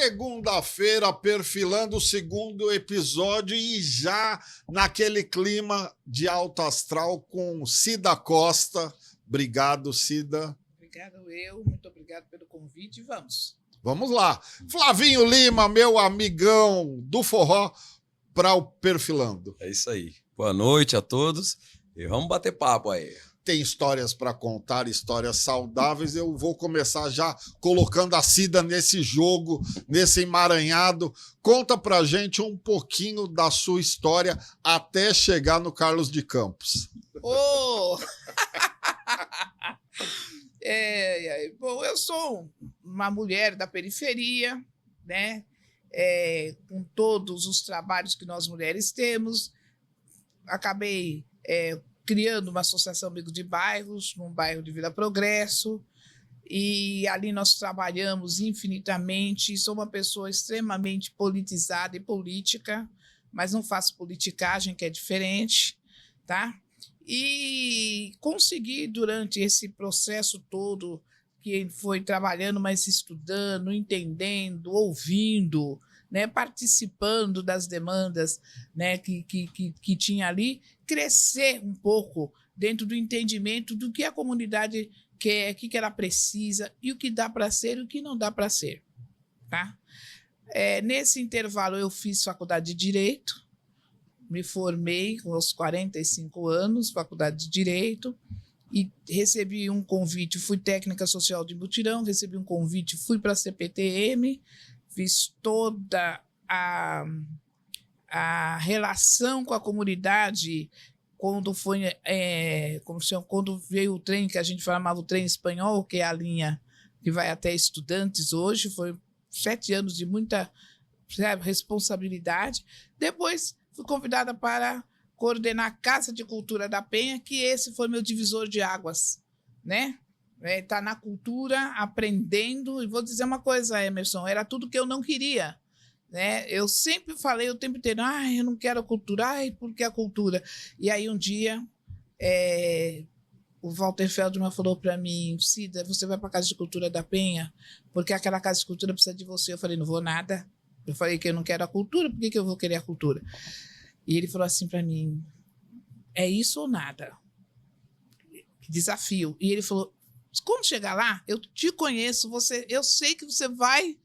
Segunda-feira, perfilando o segundo episódio e já naquele clima de alto astral com Cida Costa. Obrigado, Cida. Obrigado muito obrigado pelo convite. Vamos lá. Flavinho Lima, meu amigão do forró, para o Perfilando. É isso aí. Boa noite a todos e vamos bater papo aí. Tem histórias para contar, histórias saudáveis. Eu vou começar já colocando a Cida nesse jogo, nesse emaranhado. Conta pra gente um pouquinho da sua história até chegar no Carlos de Campos. Oh! Bom, eu sou uma mulher da periferia, né? Com todos os trabalhos que nós mulheres temos. Acabei criando uma associação Amigos de Bairros, num bairro de Vila Progresso, e ali nós trabalhamos infinitamente. Sou uma pessoa extremamente politizada e política, mas não faço politicagem, que é diferente, tá? E consegui, durante esse processo todo, que foi trabalhando, mas estudando, entendendo, ouvindo, né, participando das demandas, né, que tinha ali, crescer um pouco dentro do entendimento do que a comunidade quer, o que ela precisa e o que dá para ser e o que não dá para ser. Tá? Nesse intervalo, eu fiz faculdade de Direito, me formei aos 45 anos, faculdade de Direito, e recebi um convite, fui técnica social de mutirão, recebi um convite, fui para a CPTM, fiz toda a relação com a comunidade quando veio o trem, que a gente chamava o trem espanhol, que é a linha que vai até Estudantes hoje. Foi 7 anos de muita responsabilidade. Depois fui convidada para coordenar a Casa de Cultura da Penha, que esse foi meu divisor de águas, né? Tá na cultura, aprendendo, e vou dizer uma coisa, Emerson, era tudo que eu não queria, né? Eu sempre falei o tempo inteiro, eu não quero a cultura, porque a cultura? E aí um dia o Walter Feldman falou para mim, Cida, você vai para a Casa de Cultura da Penha, porque aquela Casa de Cultura precisa de você. Eu falei, não vou nada. Eu falei que eu não quero a cultura, por que eu vou querer a cultura? E ele falou assim para mim, é isso ou nada? Desafio. E ele falou, quando chegar lá, eu te conheço, eu sei que você vai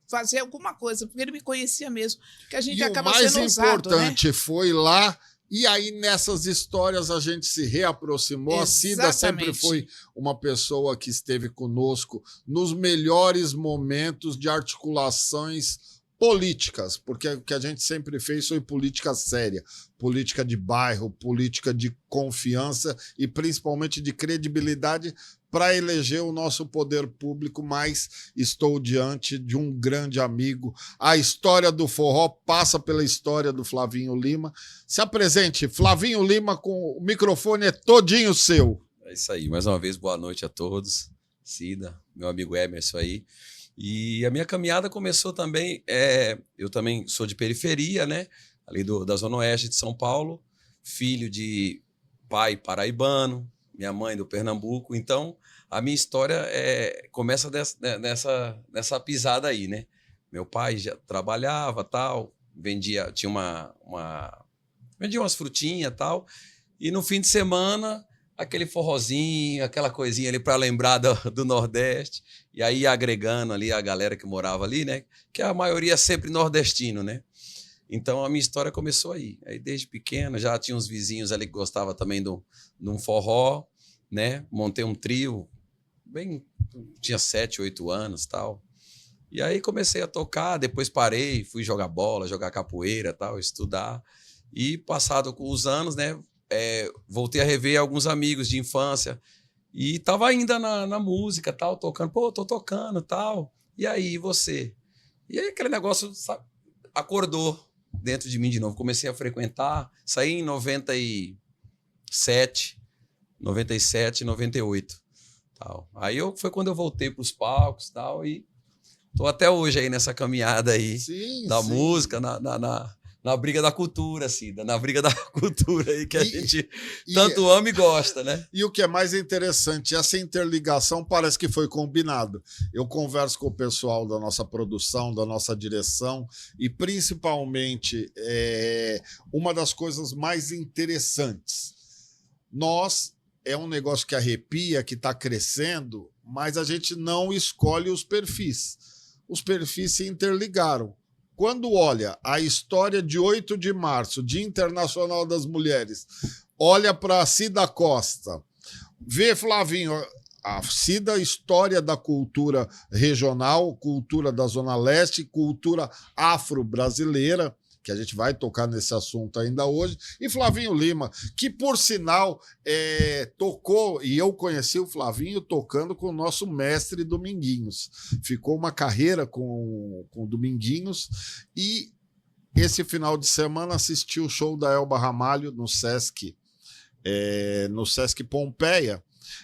fazer alguma coisa, porque ele me conhecia mesmo, que a gente acaba sendo ousado, o mais importante, né? Foi lá, e aí nessas histórias a gente se reaproximou. Exatamente. A Cida sempre foi uma pessoa que esteve conosco nos melhores momentos de articulações políticas, porque o que a gente sempre fez foi política séria, política de bairro, política de confiança e principalmente de credibilidade para eleger o nosso poder público, mas estou diante de um grande amigo. A história do forró passa pela história do Flavinho Lima. Se apresente, Flavinho Lima, com o microfone todinho seu. É isso aí, mais uma vez, boa noite a todos. Cida, meu amigo Emerson aí. E a minha caminhada começou também, eu também sou de periferia, né? Ali da Zona Oeste de São Paulo, filho de pai paraibano, minha mãe do Pernambuco. Então, a minha história começa nessa pisada aí, né? Meu pai já trabalhava, tal, vendia umas frutinhas, tal, e no fim de semana aquele forrozinho, aquela coisinha ali para lembrar do Nordeste, e aí agregando ali a galera que morava ali, né? Que a maioria é sempre nordestino, né? Então a minha história começou aí. Aí desde pequeno já tinha uns vizinhos ali que gostavam também de um forró, né? Montei um trio, tinha 7, 8 anos, tal. E aí comecei a tocar, depois parei, fui jogar bola, jogar capoeira, tal, estudar. E passado os anos, né? Voltei a rever alguns amigos de infância e tava ainda na música, tal, tocando, tô tocando, tal. E aí, você? E aí aquele negócio, sabe, acordou dentro de mim de novo. Comecei a frequentar, saí em 97, 98, tal. Aí foi quando eu voltei para os palcos, tal, e tô até hoje aí nessa caminhada aí. Sim, da sim. música, na briga da cultura, Cida, na briga da cultura aí que a gente tanto ama e gosta, né? E o que é mais interessante, essa interligação parece que foi combinado. Eu converso com o pessoal da nossa produção, da nossa direção, e principalmente uma das coisas mais interessantes. É um negócio que arrepia, que está crescendo, mas a gente não escolhe os perfis. Os perfis se interligaram. Quando olha a história de 8 de março, Dia Internacional das Mulheres, olha para a Cida Costa, vê, Flavinho, a Cida, história da cultura regional, cultura da Zona Leste, cultura afro-brasileira, que a gente vai tocar nesse assunto ainda hoje, e Flavinho Lima, que, por sinal, tocou, e eu conheci o Flavinho tocando com o nosso mestre Dominguinhos. Ficou uma carreira com o Dominguinhos, e esse final de semana assisti o show da Elba Ramalho no Sesc Pompeia,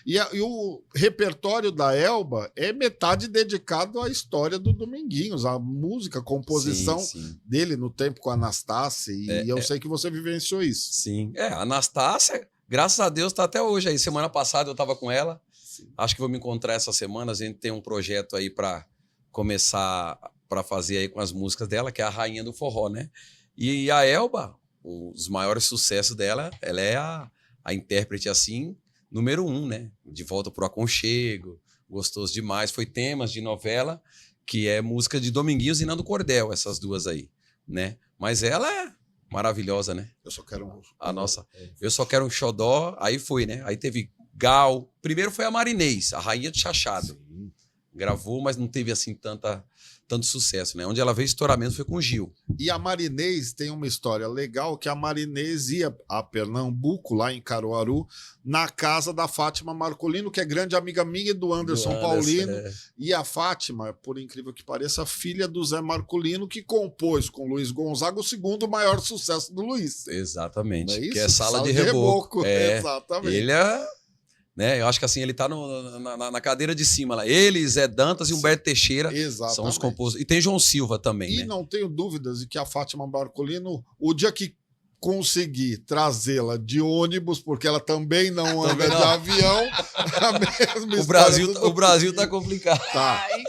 e o repertório da Elba é metade dedicado à história do Dominguinhos, a música, a composição dele no tempo com a Anastácia, e eu sei que você vivenciou isso. Sim, a Anastácia, graças a Deus, está até hoje aí. Semana passada eu estava com ela, acho que vou me encontrar essa semana, a gente tem um projeto aí para começar para fazer aí com as músicas dela, que é a rainha do forró, né? E a Elba, os maiores sucessos dela, ela é a intérprete assim, número 1, né? De Volta pro Aconchego, Gostoso Demais. Foi temas de novela, que é música de Dominguinhos e Nando Cordel, essas duas aí, né? Mas ela é maravilhosa, né? Eu só quero Eu Só Quero um Xodó, aí foi, né? Aí teve Gal. Primeiro foi a Marinês, a rainha do chachado. Sim. Gravou, mas não teve assim tanto sucesso, né? Onde ela veio estouramento foi com o Gil. E a Marinês tem uma história legal, que a Marinês ia a Pernambuco, lá em Caruaru, na casa da Fátima Marcolino, que é grande amiga minha e do Anderson Paulino. E a Fátima, por incrível que pareça, filha do Zé Marcolino, que compôs com Luiz Gonzaga o segundo maior sucesso do Luiz. Exatamente. Não é isso? Que é Sala de Reboco. Exatamente. Ele né? Eu acho que assim, ele tá na cadeira de cima lá. Ele, Zé Dantas e Humberto Teixeira são os compositores. E tem João Silva também, né? E não tenho dúvidas de que a Fátima Marcolino, o dia que conseguir trazê-la de ônibus, porque ela também não anda de avião, a mesma história. O Brasil tá complicado.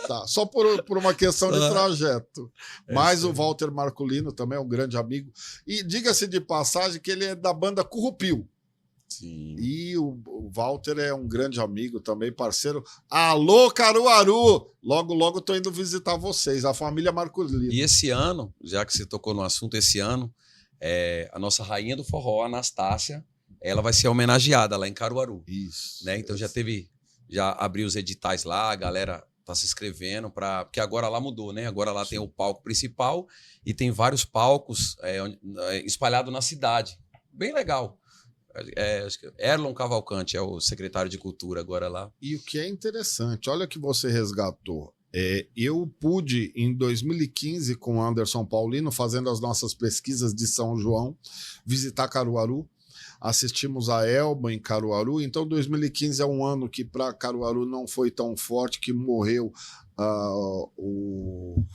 Tá. Só por uma questão de trajeto. Mas o Walter Marcolino também é um grande amigo. E diga-se de passagem que ele é da banda Currupio. Sim. E o Walter é um grande amigo também, parceiro. Alô, Caruaru! Logo tô indo visitar vocês, a família Marcolino. E esse ano, já que você tocou no assunto, a nossa rainha do forró, Anastácia, ela vai ser homenageada lá em Caruaru. Isso. Né? Então já abriu os editais lá, a galera tá se inscrevendo, porque agora lá mudou, né? Agora lá tem o palco principal e tem vários palcos espalhados na cidade. Bem legal. Acho que Erlon Cavalcante é o secretário de Cultura agora lá. E o que é interessante, olha que você resgatou. Eu pude, em 2015, com o Anderson Paulino, fazendo as nossas pesquisas de São João, visitar Caruaru. Assistimos a Elba em Caruaru. Então, 2015 é um ano que para Caruaru não foi tão forte, que morreu.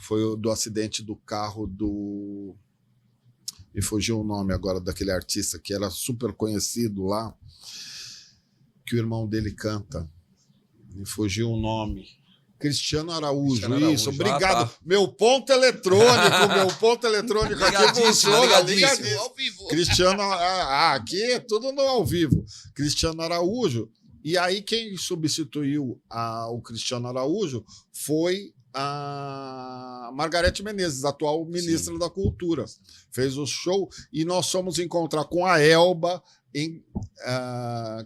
Foi do acidente do carro do... Me fugiu o nome agora daquele artista que era super conhecido lá, que o irmão dele canta. Me fugiu o nome. Cristiano Araújo, isso. Obrigado. Tá. Meu ponto eletrônico aqui funciona, ligadíssimo. Ao vivo. Cristiano, aqui é tudo no ao vivo. Cristiano Araújo. E aí quem substituiu o Cristiano Araújo foi a Margarete Menezes, atual ministra da Cultura. Fez o show e nós fomos encontrar com a Elba em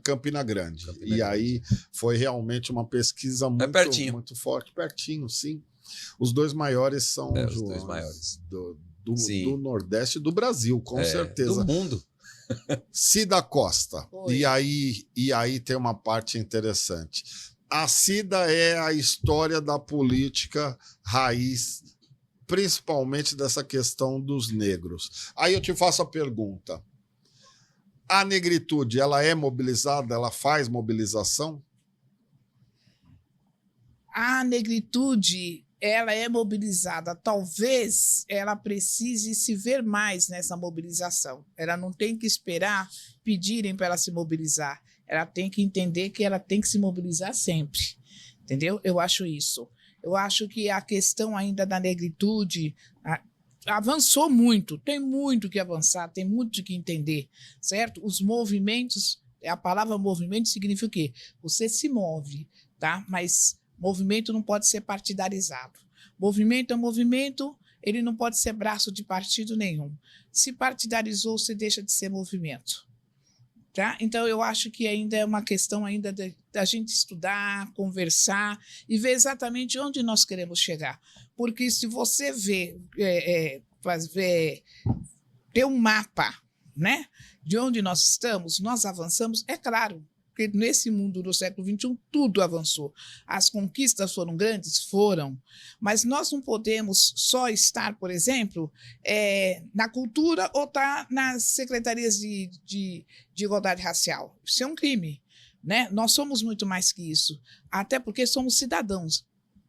Campina Grande. Aí foi realmente uma pesquisa muito forte. Pertinho, sim. Os dois maiores são os dois maiores. Do Nordeste do Brasil, com certeza. Do mundo. Cida Costa. E aí tem uma parte interessante. A Cida é a história da política raiz, principalmente dessa questão dos negros. Aí eu te faço a pergunta. A negritude, ela é mobilizada? Ela faz mobilização? A negritude, ela é mobilizada. Talvez ela precise se ver mais nessa mobilização. Ela não tem que esperar pedirem para ela se mobilizar. Ela tem que entender que ela tem que se mobilizar sempre. Entendeu? Eu acho isso. Eu acho que a questão ainda da negritude avançou muito. Tem muito que avançar, tem muito que entender, certo? Os movimentos, a palavra movimento significa o quê? Você se move, tá? Mas movimento não pode ser partidarizado. Movimento é movimento, ele não pode ser braço de partido nenhum. Se partidarizou, você deixa de ser movimento. Tá? Então, eu acho que ainda é uma questão ainda da gente estudar, conversar e ver exatamente onde nós queremos chegar. Porque se você ter um mapa, né, de onde nós estamos, nós avançamos, é claro. Porque nesse mundo do século XXI, tudo avançou. As conquistas foram grandes? Foram. Mas nós não podemos só estar, por exemplo, na cultura ou estar nas secretarias de igualdade racial. Isso é um crime, né? Nós somos muito mais que isso. Até porque somos cidadãos.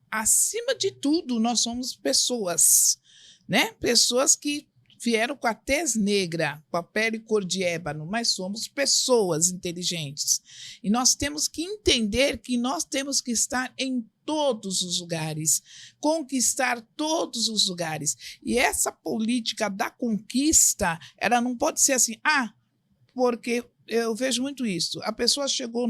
Acima de tudo, nós somos pessoas, né? Pessoas que vieram com a tez negra, com a pele cor de ébano, mas somos pessoas inteligentes. E nós temos que entender que nós temos que estar em todos os lugares, conquistar todos os lugares. E essa política da conquista, ela não pode ser assim, porque eu vejo muito isso. A pessoa chegou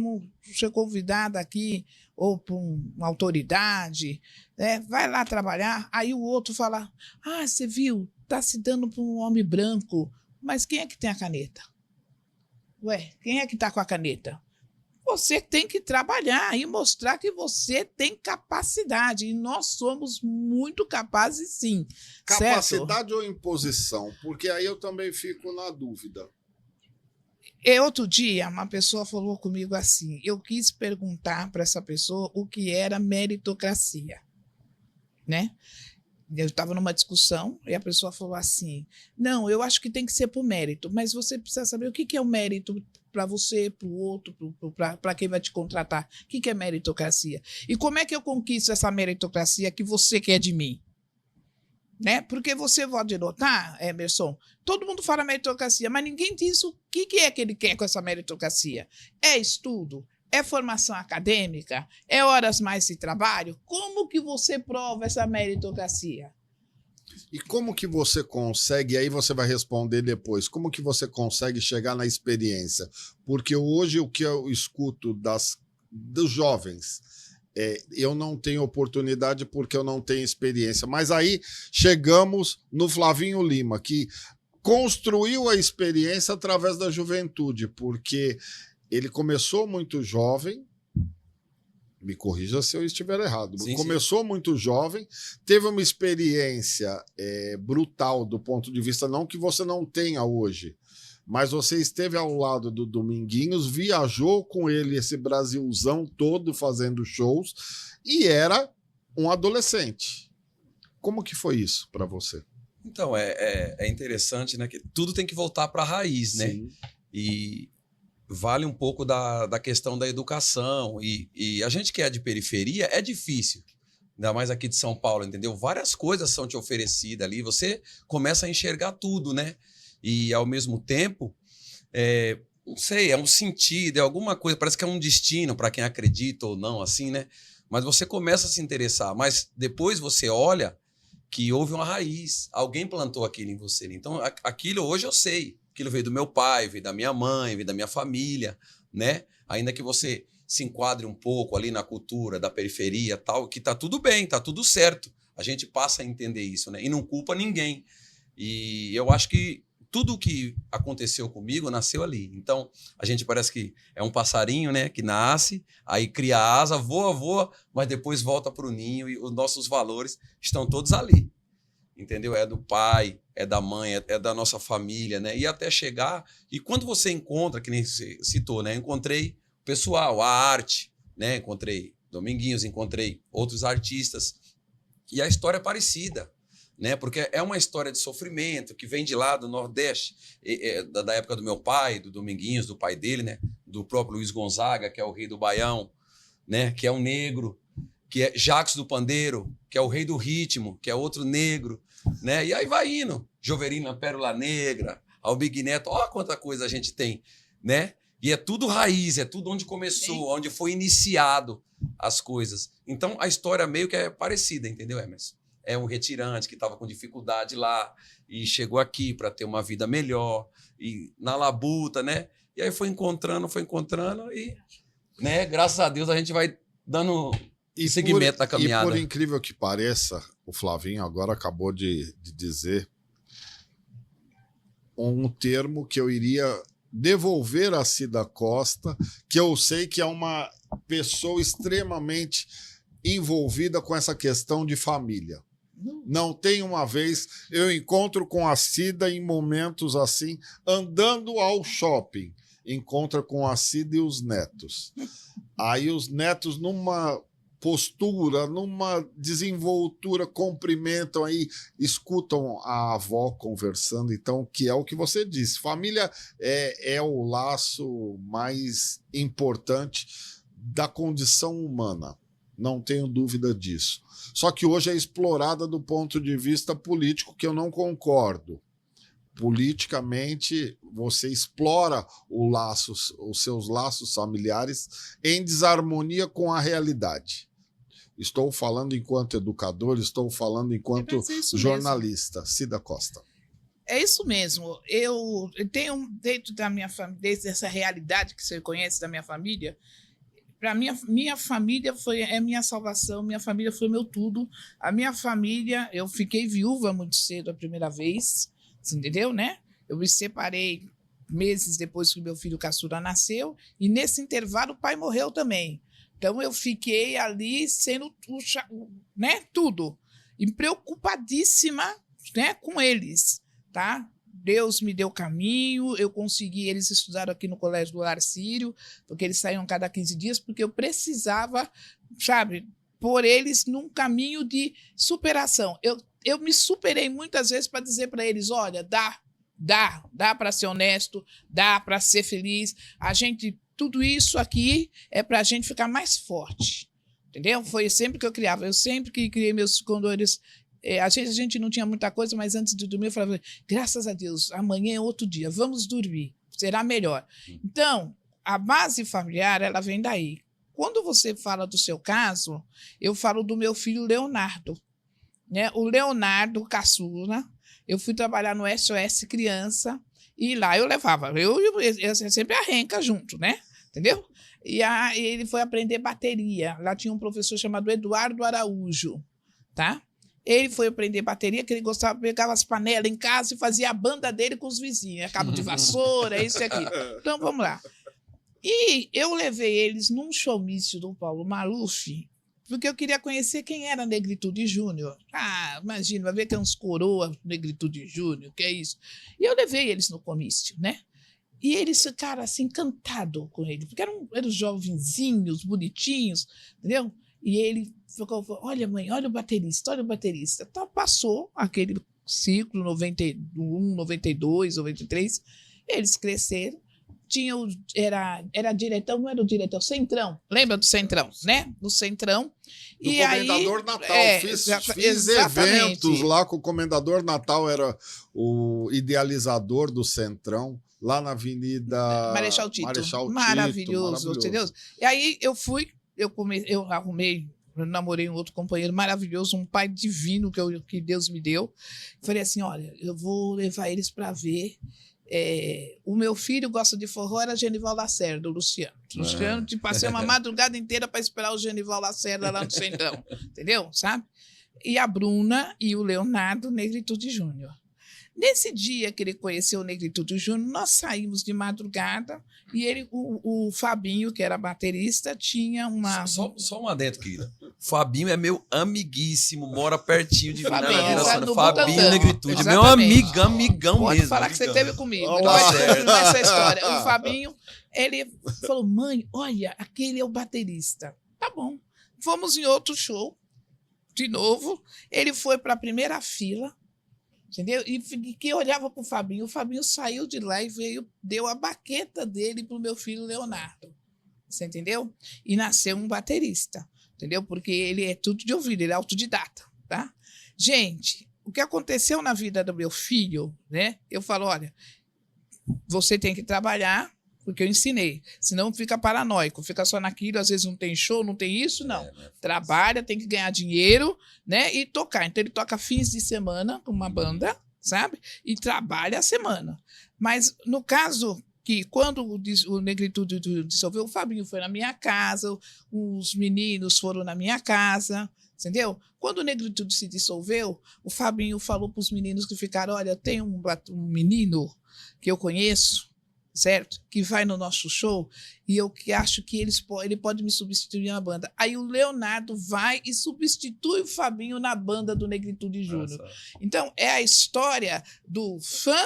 convidada aqui, ou por uma autoridade, né, vai lá trabalhar, aí o outro fala, você viu? Está se dando para um homem branco, mas quem é que tem a caneta? Ué, quem é que está com a caneta? Você tem que trabalhar e mostrar que você tem capacidade, e nós somos muito capazes, sim. Capacidade certo? Ou imposição? Porque aí eu também fico na dúvida. Outro dia, uma pessoa falou comigo assim, eu quis perguntar para essa pessoa o que era meritocracia, né? Eu estava numa discussão e a pessoa falou assim, não, eu acho que tem que ser por mérito, mas você precisa saber o que é o mérito para você, para o outro, para quem vai te contratar. O que é meritocracia? E como é que eu conquisto essa meritocracia que você quer de mim? Né? Porque você pode notar, Emerson, todo mundo fala meritocracia, mas ninguém diz o que é que ele quer com essa meritocracia. É estudo? É formação acadêmica? É horas mais de trabalho? Como que você prova essa meritocracia? E como que você consegue, aí você vai responder depois, como que você consegue chegar na experiência? Porque hoje o que eu escuto dos jovens, eu não tenho oportunidade porque eu não tenho experiência. Mas aí chegamos no Flavinho Lima, que construiu a experiência através da juventude, porque ele começou muito jovem, me corrija se eu estiver errado, começou muito jovem, teve uma experiência brutal do ponto de vista, não que você não tenha hoje, mas você esteve ao lado do Dominguinhos, viajou com ele esse Brasilzão todo fazendo shows e era um adolescente. Como que foi isso para você? Então, é interessante, né? Que tudo tem que voltar para a raiz, né? Sim. E vale um pouco da questão da educação. E a gente que é de periferia é difícil. Ainda mais aqui de São Paulo, entendeu? Várias coisas são te oferecidas ali. Você começa a enxergar tudo, né? E, ao mesmo tempo, não sei, é um sentido, é alguma coisa. Parece que é um destino para quem acredita ou não, assim, né? Mas você começa a se interessar. Mas depois você olha que houve uma raiz. Alguém plantou aquilo em você. Então, aquilo hoje eu sei. Aquilo veio do meu pai, veio da minha mãe, veio da minha família, né? Ainda que você se enquadre um pouco ali na cultura da periferia, tal, que tá tudo bem, tá tudo certo. A gente passa a entender isso, né? E não culpa ninguém. E eu acho que tudo o que aconteceu comigo nasceu ali. Então, a gente parece que é um passarinho, né? Que nasce, aí cria asa, voa, mas depois volta para o ninho e os nossos valores estão todos ali. Entendeu? É do pai, é da mãe, é da nossa família, né? E até chegar... E quando você encontra, que nem você citou, né? Encontrei o pessoal, a arte, né? Encontrei Dominguinhos, encontrei outros artistas. E a história é parecida, né? Porque é uma história de sofrimento que vem de lá do Nordeste, da época do meu pai, do Dominguinhos, do pai dele, né? Do próprio Luiz Gonzaga, que é o rei do Baião, né? Que é um negro, que é Jacques do Pandeiro, que é o rei do ritmo, que é outro negro, né? E aí vai indo. Joverina Pérola Negra, Albig Neto, olha quanta coisa a gente tem, né? E é tudo raiz, é tudo onde começou, onde foi iniciado as coisas. Então, a história meio que é parecida, entendeu, Emerson? É um retirante que estava com dificuldade lá e chegou aqui para ter uma vida melhor, e na labuta, né? E aí foi encontrando e, né, graças a Deus, a gente vai dando segmento na caminhada. E por incrível que pareça, o Flavinho agora acabou de dizer um termo que eu iria devolver a Cida Costa, que eu sei que é uma pessoa extremamente envolvida com essa questão de família. Não tem uma vez, eu encontro com a Cida em momentos assim, andando ao shopping, encontra com a Cida e os netos. Aí os netos numa postura, numa desenvoltura, cumprimentam aí, escutam a avó conversando, então, que é o que você disse. Família é o laço mais importante da condição humana, não tenho dúvida disso. Só que hoje é explorada do ponto de vista político, que eu não concordo. Politicamente, você explora os seus laços familiares em desarmonia com a realidade. Estou falando enquanto educador, estou falando enquanto jornalista. Mesmo. Cida Costa. É isso mesmo. Eu tenho dentro da minha família, dessa realidade que você conhece da minha família, para minha família é minha salvação, minha família foi meu tudo. A minha família, eu fiquei viúva muito cedo a primeira vez, você entendeu, né? Eu me separei meses depois que meu filho caçula nasceu, e nesse intervalo o pai morreu também. Então, eu fiquei ali sendo, né, tudo. E preocupadíssima, né, com eles, tá? Deus me deu caminho, eu consegui, eles estudaram aqui no Colégio do Lar Sírio, porque eles saíam cada 15 dias, porque eu precisava, sabe, pôr eles num caminho de superação. Eu me superei muitas vezes para dizer para eles, olha, dá para ser honesto, dá para ser feliz, tudo isso aqui é para a gente ficar mais forte, entendeu? Foi sempre que eu criava, eu sempre que criei meus condores. Às vezes a gente não tinha muita coisa, mas antes de dormir eu falava, graças a Deus, amanhã é outro dia, vamos dormir, será melhor. Então, a base familiar, ela vem daí. Quando você fala do seu caso, eu falo do meu filho Leonardo, né? O Leonardo caçula, eu fui trabalhar no SOS Criança, e lá eu levava, eu sempre a renca junto, né? Entendeu? E ele foi aprender bateria. Lá tinha um professor chamado Eduardo Araújo, tá? Ele foi aprender bateria, que ele gostava, pegava as panelas em casa e fazia a banda dele com os vizinhos. Cabo de vassoura, isso e aquilo. Então, vamos lá. E eu levei eles num showmício do Paulo Maluf, porque eu queria conhecer quem era Negritude Júnior. Ah, imagina, vai ver que é uns coroa Negritude Júnior, que é isso. E eu levei eles no comício, né? E eles ficaram assim, encantados com ele, porque eram jovenzinhos, bonitinhos, entendeu? E ele ficou, olha mãe, olha o baterista, olha o baterista. Então passou aquele ciclo, 91, 92, 93, eles cresceram. Era diretão, não era o diretão, Centrão. Lembra do Centrão, né? Do Centrão. Do Comendador Natal. Fiz eventos lá com o Comendador Natal, era o idealizador do Centrão, lá na Avenida Marechal Tito. Maravilhoso, entendeu? E aí eu namorei um outro companheiro maravilhoso, um pai divino que Deus me deu. Falei assim, olha, eu vou levar eles para ver. O meu filho gosta de forró, era Genival Lacerda, o Luciano. Luciano, passei uma madrugada inteira para esperar o Genival Lacerda lá no Centrão, entendeu? Sabe? E a Bruna e o Leonardo, Negritude Júnior. Nesse dia que ele conheceu o Negritude Júnior, nós saímos de madrugada e o Fabinho, que era baterista, tinha uma... Só um adendo, querida. Fabinho é meu amiguíssimo, mora pertinho de mim. Fabinho Negritude, exatamente. Meu amigão Pode mesmo. Falar que você teve comigo. Essa história. O Fabinho, ele falou, mãe, olha, aquele é o baterista. Tá bom. Fomos em outro show, de novo. Ele foi para a primeira fila, entendeu? E que olhava para o Fabinho saiu de lá e deu a baqueta dele para o meu filho Leonardo. Você entendeu? E nasceu um baterista. entendeu? Porque ele é tudo de ouvido, ele é autodidata, tá? Gente, o que aconteceu na vida do meu filho, né? Eu falo, olha, você tem que trabalhar, porque eu ensinei. Senão fica paranoico, fica só naquilo, às vezes não tem show, não tem isso, não. Trabalha, tem que ganhar dinheiro, né? E tocar. Então ele toca fins de semana com uma banda, sabe? E trabalha a semana. Mas no caso que quando o Negritude dissolveu, o Fabinho foi na minha casa, os meninos foram na minha casa, entendeu? Quando o Negritude se dissolveu, o Fabinho falou para os meninos que ficaram, olha, tem um menino que eu conheço, certo? Que vai no nosso show e eu que acho que ele pode me substituir na banda. Aí o Leonardo vai e substitui o Fabinho na banda do Negritude Júnior. Então, é a história do fã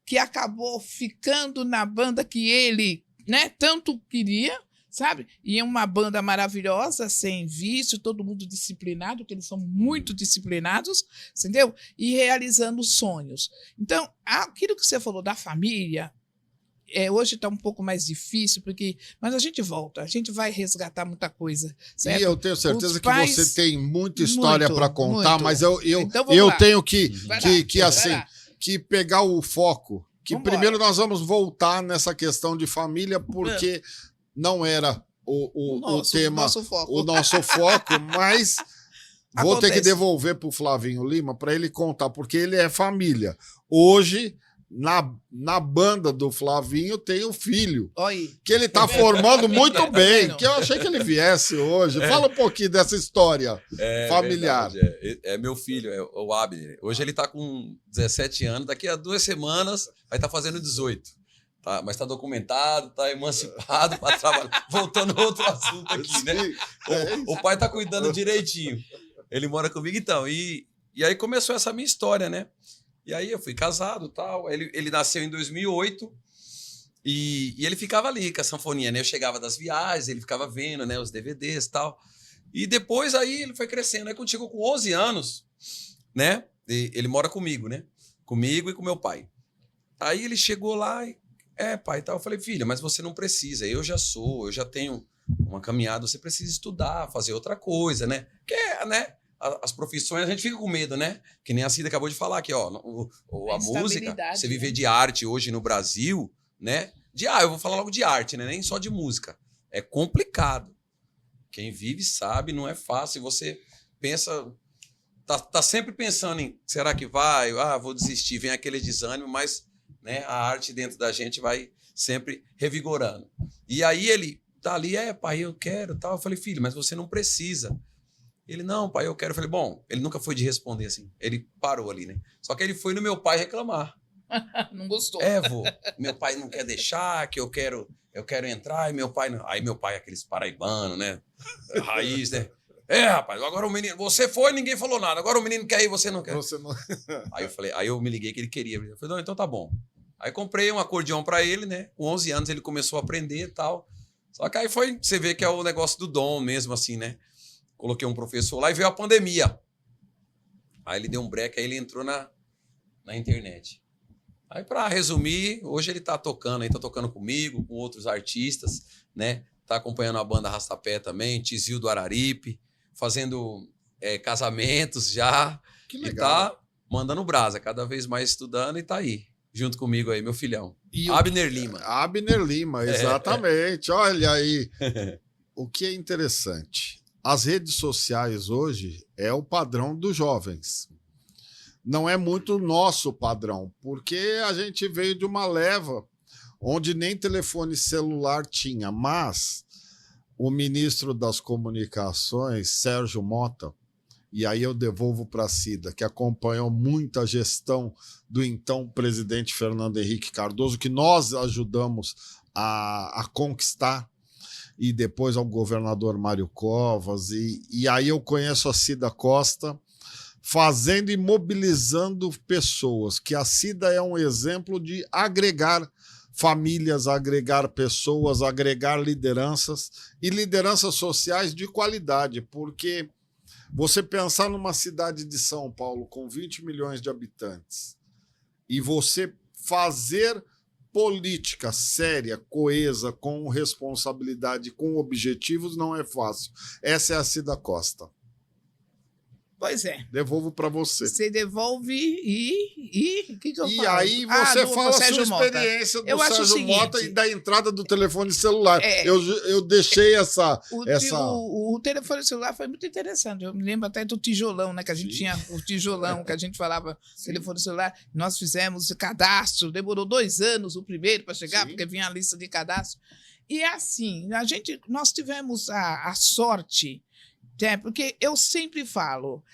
que acabou ficando na banda que ele, né, tanto queria, sabe? E é uma banda maravilhosa, sem vício, todo mundo disciplinado, porque eles são muito disciplinados, entendeu? E realizando sonhos. Então, aquilo que você falou da família, hoje está um pouco mais difícil, mas a gente volta, a gente vai resgatar muita coisa. Certo? E eu tenho certeza que você tem muita história para contar, mas eu tenho que pegar o foco. Que primeiro nós vamos voltar nessa questão de família, porque não era o tema, o nosso foco, mas vou ter que devolver para o Flavinho Lima para ele contar, porque ele é família. Hoje, na banda do Flavinho tem o filho, que ele está formando muito bem, que eu achei que ele viesse hoje. Fala um pouquinho dessa história familiar. Verdade, é meu filho, é o Abner. Hoje ele está com 17 anos, daqui a 2 semanas vai estar fazendo 18. Tá, mas está documentado, está emancipado para trabalhar. Voltando a outro assunto aqui, né? O pai está cuidando direitinho. Ele mora comigo, então. E aí começou essa minha história, né? E aí eu fui casado e tal. Ele nasceu em 2008 e ele ficava ali com a sanfoninha, né? Eu chegava das viagens, ele ficava vendo, né, os DVDs e tal. E depois aí ele foi crescendo. Aí quando chegou com 11 anos, né? Ele mora comigo, né? Comigo e com meu pai. Aí ele chegou lá e... pai, tal. Eu falei, filha, mas você não precisa. Eu já tenho uma caminhada, você precisa estudar, fazer outra coisa, né? Porque, né? As profissões, a gente fica com medo, né? Que nem a Cida acabou de falar aqui, ó. A música, você viver de arte hoje no Brasil, né? Eu vou falar logo de arte, né? Nem só de música. É complicado. Quem vive sabe, não é fácil. Você pensa... Tá sempre pensando em, será que vai? Vou desistir. Vem aquele desânimo, mas... né, a arte dentro da gente vai sempre revigorando. E aí ele tá ali, pai, eu quero, tal. Eu falei, filho, mas você não precisa. Ele, não, pai, eu quero. Eu falei, bom, ele nunca foi de responder assim. Ele parou ali, né? Só que ele foi no meu pai reclamar. Não gostou. Vô, meu pai não quer deixar, que eu quero entrar, e meu pai não. Aí meu pai, aqueles paraibanos, né? Raiz, né? Rapaz, agora o menino... Você foi, ninguém falou nada. Agora o menino quer ir, você não quer. Aí eu me liguei que ele queria. Eu falei, não, então tá bom. Aí comprei um acordeão pra ele, né? Com 11 anos ele começou a aprender e tal. Só que aí você vê que é o negócio do dom mesmo, assim, né? Coloquei um professor lá e veio a pandemia. Aí ele deu um break, aí ele entrou na internet. Aí, pra resumir, hoje ele tá tocando comigo, com outros artistas, né? Tá acompanhando a banda Arrastapé também, Tizil do Araripe, fazendo casamentos já. Que legal. E tá mandando brasa, cada vez mais estudando e tá aí, junto comigo aí, meu filhão. Abner Lima. Abner Lima, exatamente. Olha aí. O que é interessante, as redes sociais hoje é o padrão dos jovens. Não é muito o nosso padrão, porque a gente veio de uma leva onde nem telefone celular tinha, mas o ministro das Comunicações, Sérgio Mota, e aí eu devolvo para a Cida, que acompanhou muito a gestão do então presidente Fernando Henrique Cardoso, que nós ajudamos a conquistar, e depois ao governador Mário Covas, e aí eu conheço a Cida Costa fazendo e mobilizando pessoas, que a Cida é um exemplo de agregar famílias, agregar pessoas, agregar lideranças e lideranças sociais de qualidade, porque você pensar numa cidade de São Paulo com 20 milhões de habitantes e você fazer política séria, coesa, com responsabilidade, com objetivos, não é fácil. Essa é a Cida Costa. Pois é. Devolvo para você. Você devolve e... que eu e falo? aí você fala a sua experiência do Sérgio Mota e da entrada do telefone celular. Eu deixei o telefone celular foi muito interessante. Eu me lembro até do tijolão, né? Que a gente tinha o tijolão, que a gente falava telefone celular. Nós fizemos cadastro, demorou 2 anos o primeiro para chegar, porque vinha a lista de cadastro. E assim, nós tivemos a sorte... porque eu sempre falo,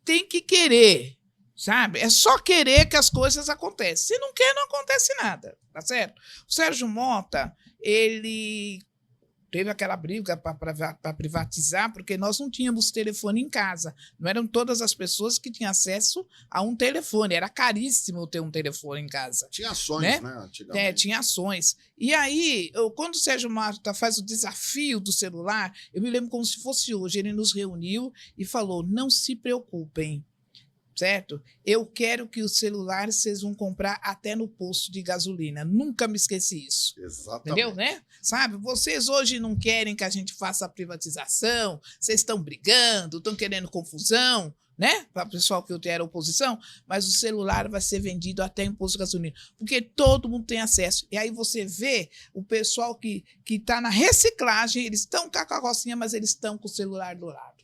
tem que querer, sabe? É só querer que as coisas acontecem. Se não quer, não acontece nada, tá certo? O Sérgio Mota, ele teve aquela briga para privatizar, porque nós não tínhamos telefone em casa. Não eram todas as pessoas que tinham acesso a um telefone. Era caríssimo ter um telefone em casa. Tinha ações, né? Antigamente. Tinha ações. E aí, quando o Sérgio Mota faz o desafio do celular, eu me lembro como se fosse hoje. Ele nos reuniu e falou, não se preocupem, certo? Eu quero que os celulares vocês vão comprar até no posto de gasolina. Nunca me esqueci isso. Exatamente. Entendeu, né? Sabe, vocês hoje não querem que a gente faça a privatização, vocês estão brigando, estão querendo confusão, né? Para o pessoal que era oposição, mas o celular vai ser vendido até em posto de gasolina, porque todo mundo tem acesso. E aí você vê o pessoal que está na reciclagem, eles estão com a carrocinha, mas eles estão com o celular do lado.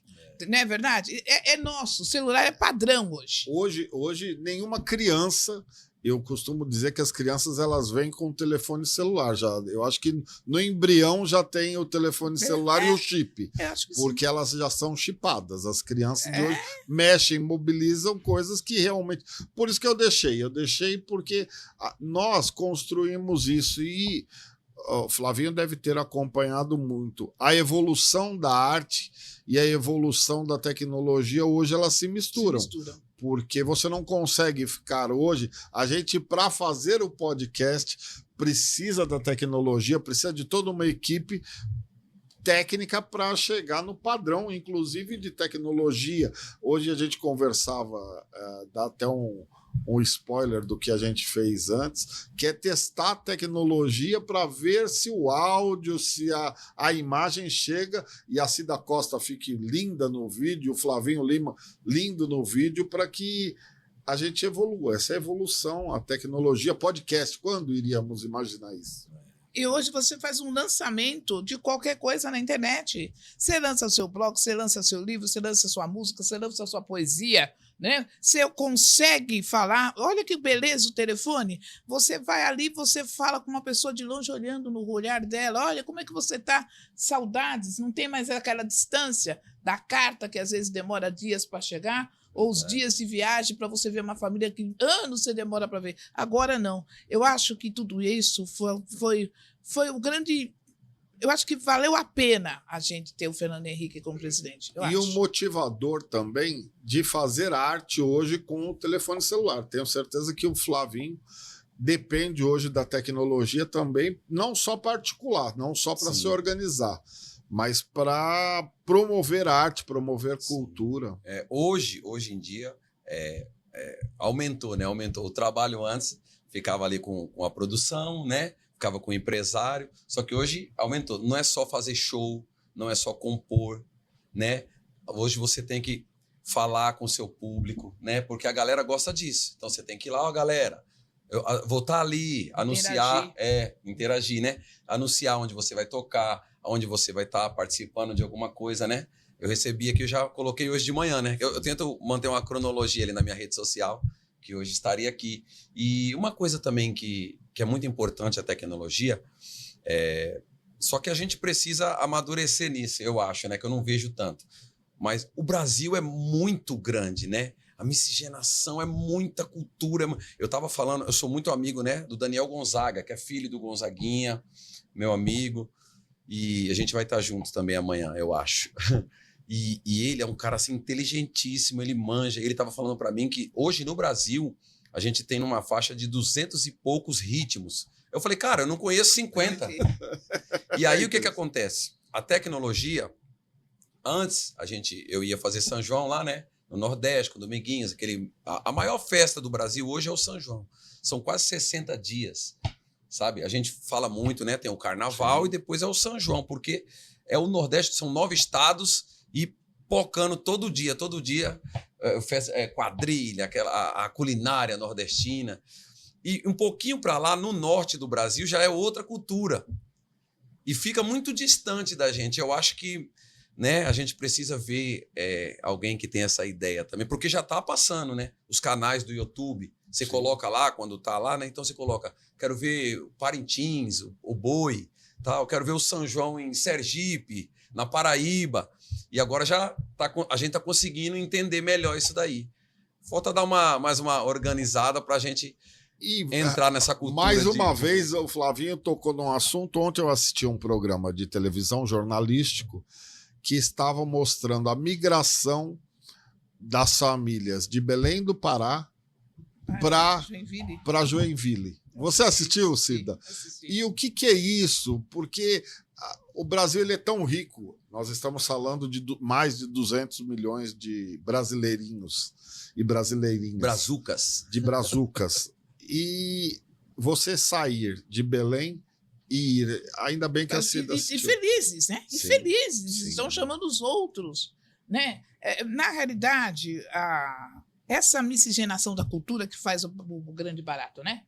Não é verdade? É nosso, o celular é padrão hoje. Hoje, nenhuma criança... Eu costumo dizer que as crianças elas vêm com o telefone celular. Eu acho que no embrião já tem o telefone celular e o chip. Porque elas já são chipadas. As crianças de hoje mexem, mobilizam coisas que realmente... Por isso que eu deixei. Eu deixei porque nós construímos isso e... O Flavinho deve ter acompanhado muito. A evolução da arte e a evolução da tecnologia, hoje elas se misturam. Porque você não consegue ficar hoje... A gente, para fazer o podcast, precisa da tecnologia, precisa de toda uma equipe técnica para chegar no padrão, inclusive de tecnologia. Hoje a gente conversava, dá até um spoiler do que a gente fez antes, que é testar a tecnologia para ver se o áudio, se a imagem chega e a Cida Costa fique linda no vídeo, o Flavinho Lima lindo no vídeo, para que a gente evolua. Essa é a evolução, a tecnologia, podcast. Quando iríamos imaginar isso? E hoje você faz um lançamento de qualquer coisa na internet. Você lança seu blog, você lança seu livro, você lança sua música, você lança sua poesia, né? Você consegue falar, olha que beleza o telefone, você vai ali, você fala com uma pessoa de longe olhando no olhar dela, olha como é que você está, saudades, não tem mais aquela distância da carta que às vezes demora dias para chegar, ou os dias de viagem para você ver uma família que anos você demora para ver. Agora não. Eu acho que tudo isso foi o grande... Eu acho que valeu a pena a gente ter o Fernando Henrique como presidente. O motivador também de fazer arte hoje com o telefone celular. Tenho certeza que o Flavinho depende hoje da tecnologia também, não só particular, não só para se organizar, mas para promover arte, promover cultura. Hoje em dia, aumentou, né? Aumentou o trabalho antes, ficava ali com a produção, né? Ficava com o empresário, só que hoje aumentou. Não é só fazer show, não é só compor, né? Hoje você tem que falar com o seu público, né? Porque a galera gosta disso. Então você tem que ir lá, ó, galera, eu vou estar ali, anunciar, interagir, né? Anunciar onde você vai tocar, onde você vai estar participando de alguma coisa, né? Eu recebi aqui, eu já coloquei hoje de manhã, né? Eu tento manter uma cronologia ali na minha rede social, que hoje estaria aqui. E uma coisa também que é muito importante, a tecnologia, só que a gente precisa amadurecer nisso, eu acho, né? Que eu não vejo tanto. Mas o Brasil é muito grande, né? A miscigenação é muita cultura. Eu estava falando, eu sou muito amigo, né? Do Daniel Gonzaga, que é filho do Gonzaguinha, meu amigo. E a gente vai estar juntos também amanhã, eu acho. E ele é um cara assim, inteligentíssimo, ele manja. Ele estava falando para mim que hoje no Brasil a gente tem numa faixa de 200 e poucos ritmos. Eu falei, cara, eu não conheço 50. E aí o que acontece? A tecnologia, antes eu ia fazer São João lá, né? No Nordeste, com Dominguinhos, a maior festa do Brasil hoje é o São João. São quase 60 dias. sabe? A gente fala muito, né? Tem o Carnaval e depois é o São João, porque é o Nordeste, são 9 estados e pocando todo dia, quadrilha, a culinária nordestina. E um pouquinho para lá, no norte do Brasil, já é outra cultura. E fica muito distante da gente. Eu acho que, né, a gente precisa ver alguém que tem essa ideia também, porque já está passando, né? Os canais do YouTube, você coloca lá, quando está lá, né? Então você coloca, quero ver Parintins, o Boi, tal, quero ver o São João em Sergipe, na Paraíba. E agora a gente está conseguindo entender melhor isso daí. Falta dar mais uma organizada para a gente entrar nessa cultura. Mais uma vez, o Flavinho tocou num assunto. Ontem eu assisti um programa de televisão jornalístico que estava mostrando a migração das famílias de Belém do Pará para Joinville. Você assistiu, Cida? Sim, assisti. E o que é isso? Porque o Brasil ele é tão rico. Nós estamos falando de mais de 200 milhões de brasileirinhos e brasileirinhas. Brazucas. De brazucas. E você sair de Belém e ir, ainda bem que a Cida assistiu. E felizes, né? E Sim, felizes, sim. estão chamando os outros, né? Na realidade, essa miscigenação da cultura que faz o grande barato, né?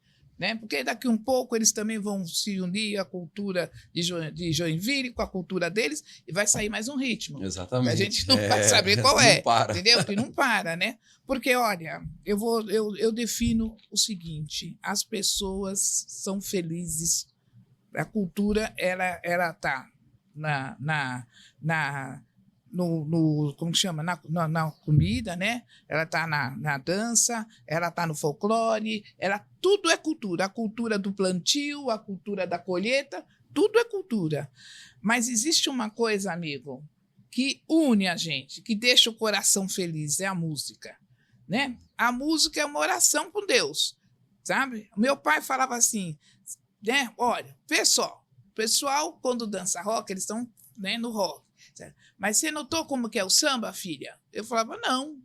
Porque daqui um pouco eles também vão se unir à cultura de Joinville com a cultura deles e vai sair mais um ritmo. Exatamente. A gente não vai saber qual é, não para. entendeu? Que não para, né? Porque, olha, eu defino o seguinte, as pessoas são felizes, a cultura, ela tá como que chama? Na comida, né? Ela está na dança, ela está no folclore, tudo é cultura. A cultura do plantio, a cultura da colheita, tudo é cultura. Mas existe uma coisa, amigo, que une a gente, que deixa o coração feliz, é a música, né? A música é uma oração com Deus, sabe? Meu pai falava assim, né? Olha, o pessoal, quando dança rock, eles estão, né, no rock. Mas você notou como que é o samba, filha? Eu falava, não.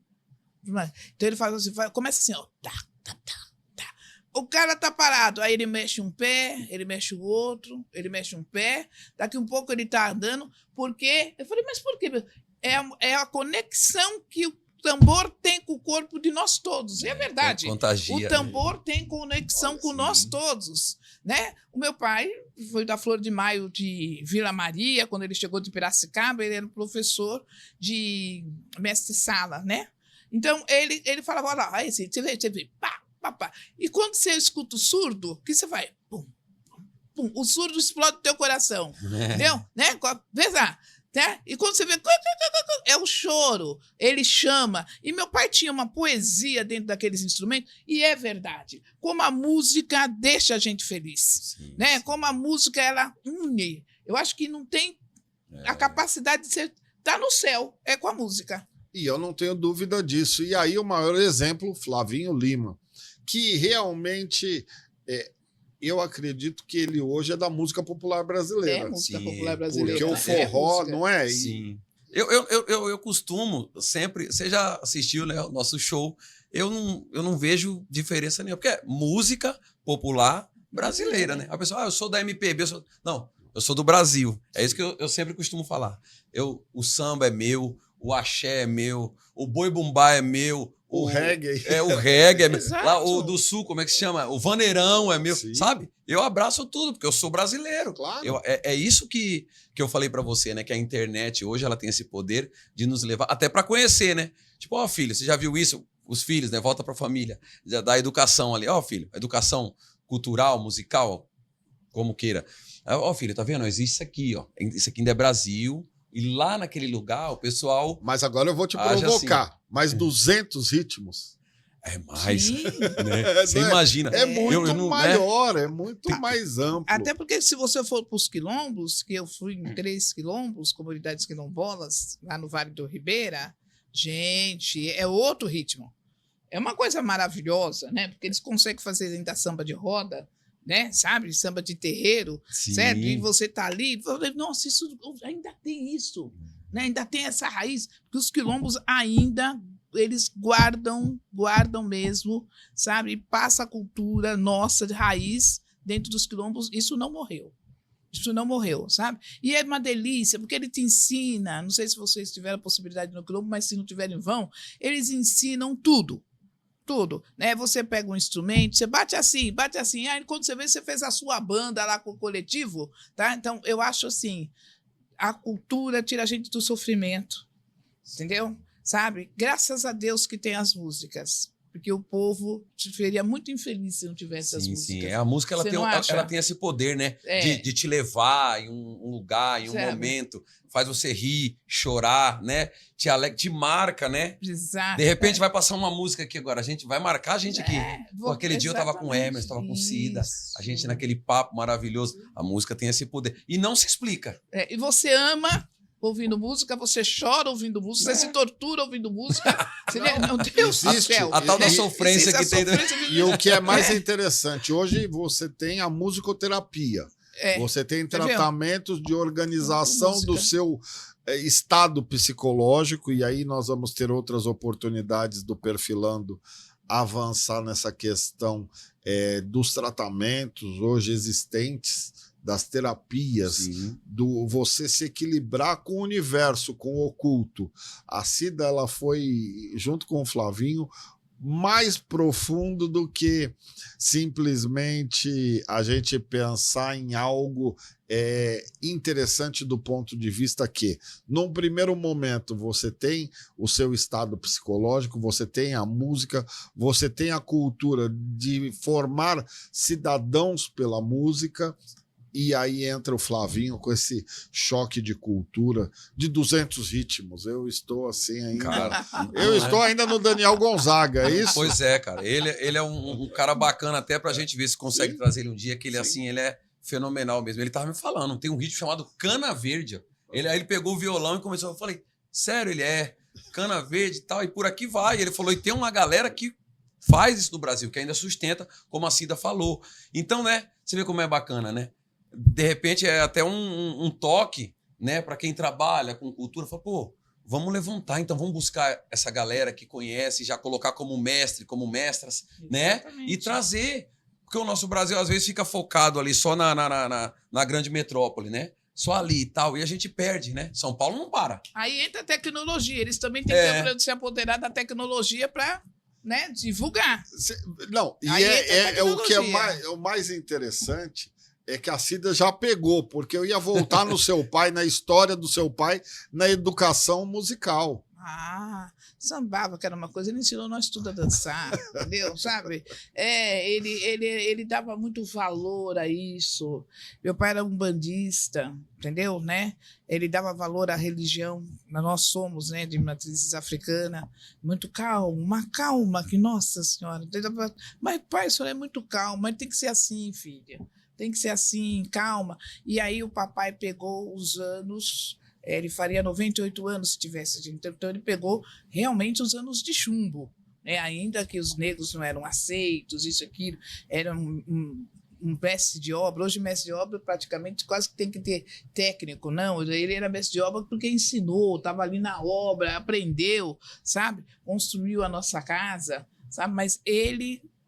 Então ele faz assim, começa assim, ó. Tá, tá, tá, tá. O cara tá parado, aí ele mexe um pé, ele mexe o outro, ele mexe um pé, daqui um pouco ele tá andando, porque... Eu falei, mas por quê? É a conexão que o tambor tem com o corpo de nós todos. É verdade. Contagia, o tambor tem conexão com nós todos, né? O meu pai foi da Flor de Maio de Vila Maria, quando ele chegou de Piracicaba, ele era professor de mestre-sala, né? Então, ele falava, olha lá, aí você vê, pá, pá, pá. E quando você escuta o surdo, o que você vai? Pum, pum, o surdo explode o teu coração, entendeu? Né? Veja, né? E quando você vê, é o choro, ele chama. E meu pai tinha uma poesia dentro daqueles instrumentos, e é verdade. Como a música deixa a gente feliz, sim, né? Sim. Como a música, ela une. Eu acho que não tem a capacidade de ser... Tá no céu, é com a música. E eu não tenho dúvida disso. E aí o maior exemplo, Flavinho Lima, que realmente... eu acredito que ele hoje é da música popular brasileira. É música popular brasileira. Porque o forró, não é? Sim. Eu costumo sempre... Você já assistiu, né, o nosso show? Eu não vejo diferença nenhuma. Porque é música popular brasileira, né? A pessoa, eu sou da MPB. Não, eu sou do Brasil. É isso que eu sempre costumo falar. O samba é meu, o axé é meu, o boi bumbá é meu, o reggae. O reggae é meu. Lá, o do sul, como é que se chama? O vaneirão é meu. Sim. Sabe? Eu abraço tudo, porque eu sou brasileiro. Claro. É isso que eu falei pra você, né? Que a internet hoje ela tem esse poder de nos levar até pra conhecer, né? Tipo, ó, filho, você já viu isso? Os filhos, né? Volta pra família. Da educação ali. Ó, filho, educação cultural, musical, como queira. Ó, filho, tá vendo? Existe isso aqui, ó. Isso aqui ainda é Brasil. E lá naquele lugar, o pessoal... Mas agora eu vou te provocar. Assim. Mais 200 ritmos. É mais. Né? Você imagina. É muito maior, é muito mais amplo. Até porque se você for para os quilombos, que eu fui em 3 quilombos, comunidades quilombolas, lá no Vale do Ribeira, gente, é outro ritmo. É uma coisa maravilhosa, né? Porque eles conseguem fazer ainda samba de roda, né? Sabe? Samba de terreiro, Sim. certo? E você tá ali, nossa, isso ainda tem isso, né? Ainda tem essa raiz, que os quilombos ainda eles guardam mesmo, sabe? E passa a cultura nossa de raiz, dentro dos quilombos, isso não morreu. Isso não morreu, sabe? E é uma delícia, porque ele te ensina, não sei se vocês tiveram a possibilidade no quilombo, mas se não tiverem, vão, eles ensinam tudo. Tudo, né? Você pega um instrumento, você bate assim, aí quando você vê, você fez a sua banda lá com o coletivo, tá? Então, eu acho assim, a cultura tira a gente do sofrimento, entendeu? Sabe? Graças a Deus que tem as músicas, porque o povo seria muito infeliz se não tivesse as músicas. Sim, a música ela tem esse poder, né? De te levar em um lugar, em um momento, faz você rir, chorar, né? Te marca, né? Exato. De repente vai passar uma música aqui agora, vai marcar a gente aqui. Aquele dia eu tava com o Emerson, tava com Cida, a gente naquele papo maravilhoso. A música tem esse poder. E não se explica. E você ama ouvindo música, você chora ouvindo música, você se tortura ouvindo música. Não tem existe a tal da sofrência que tem. E o que é mais interessante, hoje você tem a musicoterapia. Você tem tratamentos de organização do seu estado psicológico, e aí nós vamos ter outras oportunidades do Perfilando avançar nessa questão dos tratamentos hoje existentes, das terapias, do você se equilibrar com o universo, com o oculto. A Cida, ela foi, junto com o Flavinho, mais profundo do que simplesmente a gente pensar em algo interessante do ponto de vista que, num primeiro momento, você tem o seu estado psicológico, você tem a música, você tem a cultura de formar cidadãos pela música. E aí entra o Flavinho com esse choque de cultura de 200 ritmos. Eu estou assim ainda. Cara, eu estou ainda no Daniel Gonzaga, é isso? Pois é, cara. Ele é um cara bacana até pra gente ver se consegue trazer ele um dia, que ele assim, ele é fenomenal mesmo. Ele tava me falando, tem um ritmo chamado Cana Verde. Aí ele pegou o violão e começou, eu falei, sério, ele é Cana Verde e tal, e por aqui vai. Ele falou, e tem uma galera que faz isso no Brasil, que ainda sustenta, como a Cida falou. Então, né, você vê como é bacana, né? De repente é até um toque, né, para quem trabalha com cultura, fala, pô, vamos levantar, então vamos buscar essa galera que conhece, já colocar como mestre, como mestras, né, e trazer, porque o nosso Brasil às vezes fica focado ali só na grande metrópole, né, só ali e tal, e a gente perde, né, São Paulo não para. Aí entra a tecnologia, eles também têm que se apoderar da tecnologia para, né, divulgar. Não, e o que é o mais interessante é que a Cida já pegou, porque eu ia voltar no seu pai, na história do seu pai, na educação musical. Sambava, que era uma coisa, ele ensinou nós tudo a dançar, entendeu? Sabe? Ele dava muito valor a isso. Meu pai era um bandista, entendeu? Né? Ele dava valor à religião. Nós somos, né, de matrizes africana, muito calmo, uma calma que, nossa senhora, mas pai, o senhor é muito calmo, mas tem que ser assim, filha. Tem que ser assim, calma. E aí o papai pegou os anos, ele faria 98 anos se tivesse, então ele pegou realmente os anos de chumbo, né? Ainda que os negros não eram aceitos, isso, aquilo, era um mestre de obra. Hoje mestre de obra praticamente quase que tem que ter técnico, não, ele era mestre de obra porque ensinou, estava ali na obra, aprendeu, sabe? Construiu a nossa casa, sabe? Mas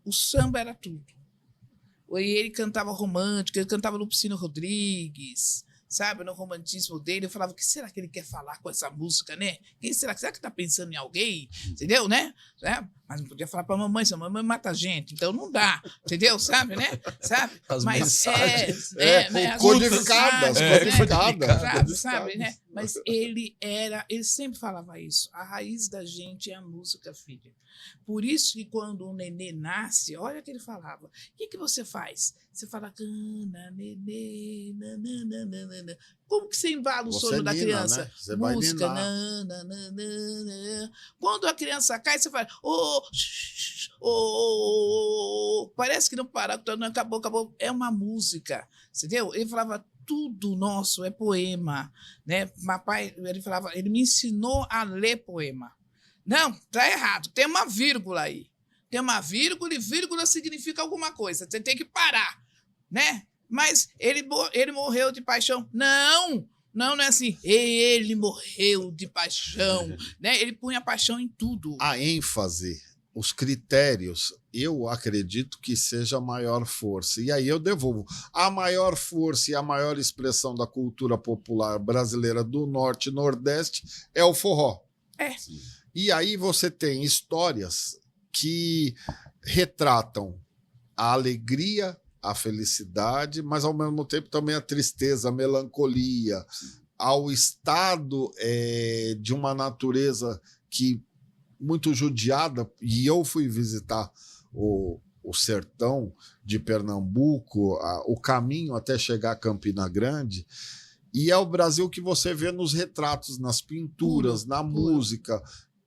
o samba era tudo. E ele cantava romântico, ele cantava Lupicínio Rodrigues, sabe, no romantismo dele. Eu falava, o que será que ele quer falar com essa música, né? Será que tá pensando em alguém? Entendeu, né? Mas não podia falar pra mamãe, se a mamãe mata a gente, então não dá, entendeu? Sabe, né? Sabe? As mas mensagens. Codificadas. Sabe, né? Mas ele sempre falava isso. A raiz da gente é a música, filha. Por isso que quando o nenê nasce, olha o que ele falava. O que você faz? Você fala, cana, nenê, nananana. Como que você embala o sono da criança? Né? Você música, vai ninar. Quando a criança cai, você fala, parece que não parou, não acabou. É uma música, entendeu? Ele falava, tudo nosso é poema, né? Papai, ele me ensinou a ler poema. Não, tá errado, tem uma vírgula aí. Tem uma vírgula e vírgula significa alguma coisa, você tem que parar, né? Mas ele morreu de paixão. Não é assim, ele morreu de paixão, né? Ele punha paixão em tudo. A ênfase os critérios, eu acredito que seja a maior força. E aí eu devolvo. A maior força e a maior expressão da cultura popular brasileira do Norte e Nordeste é o forró. E aí você tem histórias que retratam a alegria, a felicidade, mas ao mesmo tempo também a tristeza, a melancolia, ao estado de uma natureza que muito judiada, e eu fui visitar o sertão de Pernambuco, o caminho até chegar a Campina Grande, e é o Brasil que você vê nos retratos, nas pinturas, na música,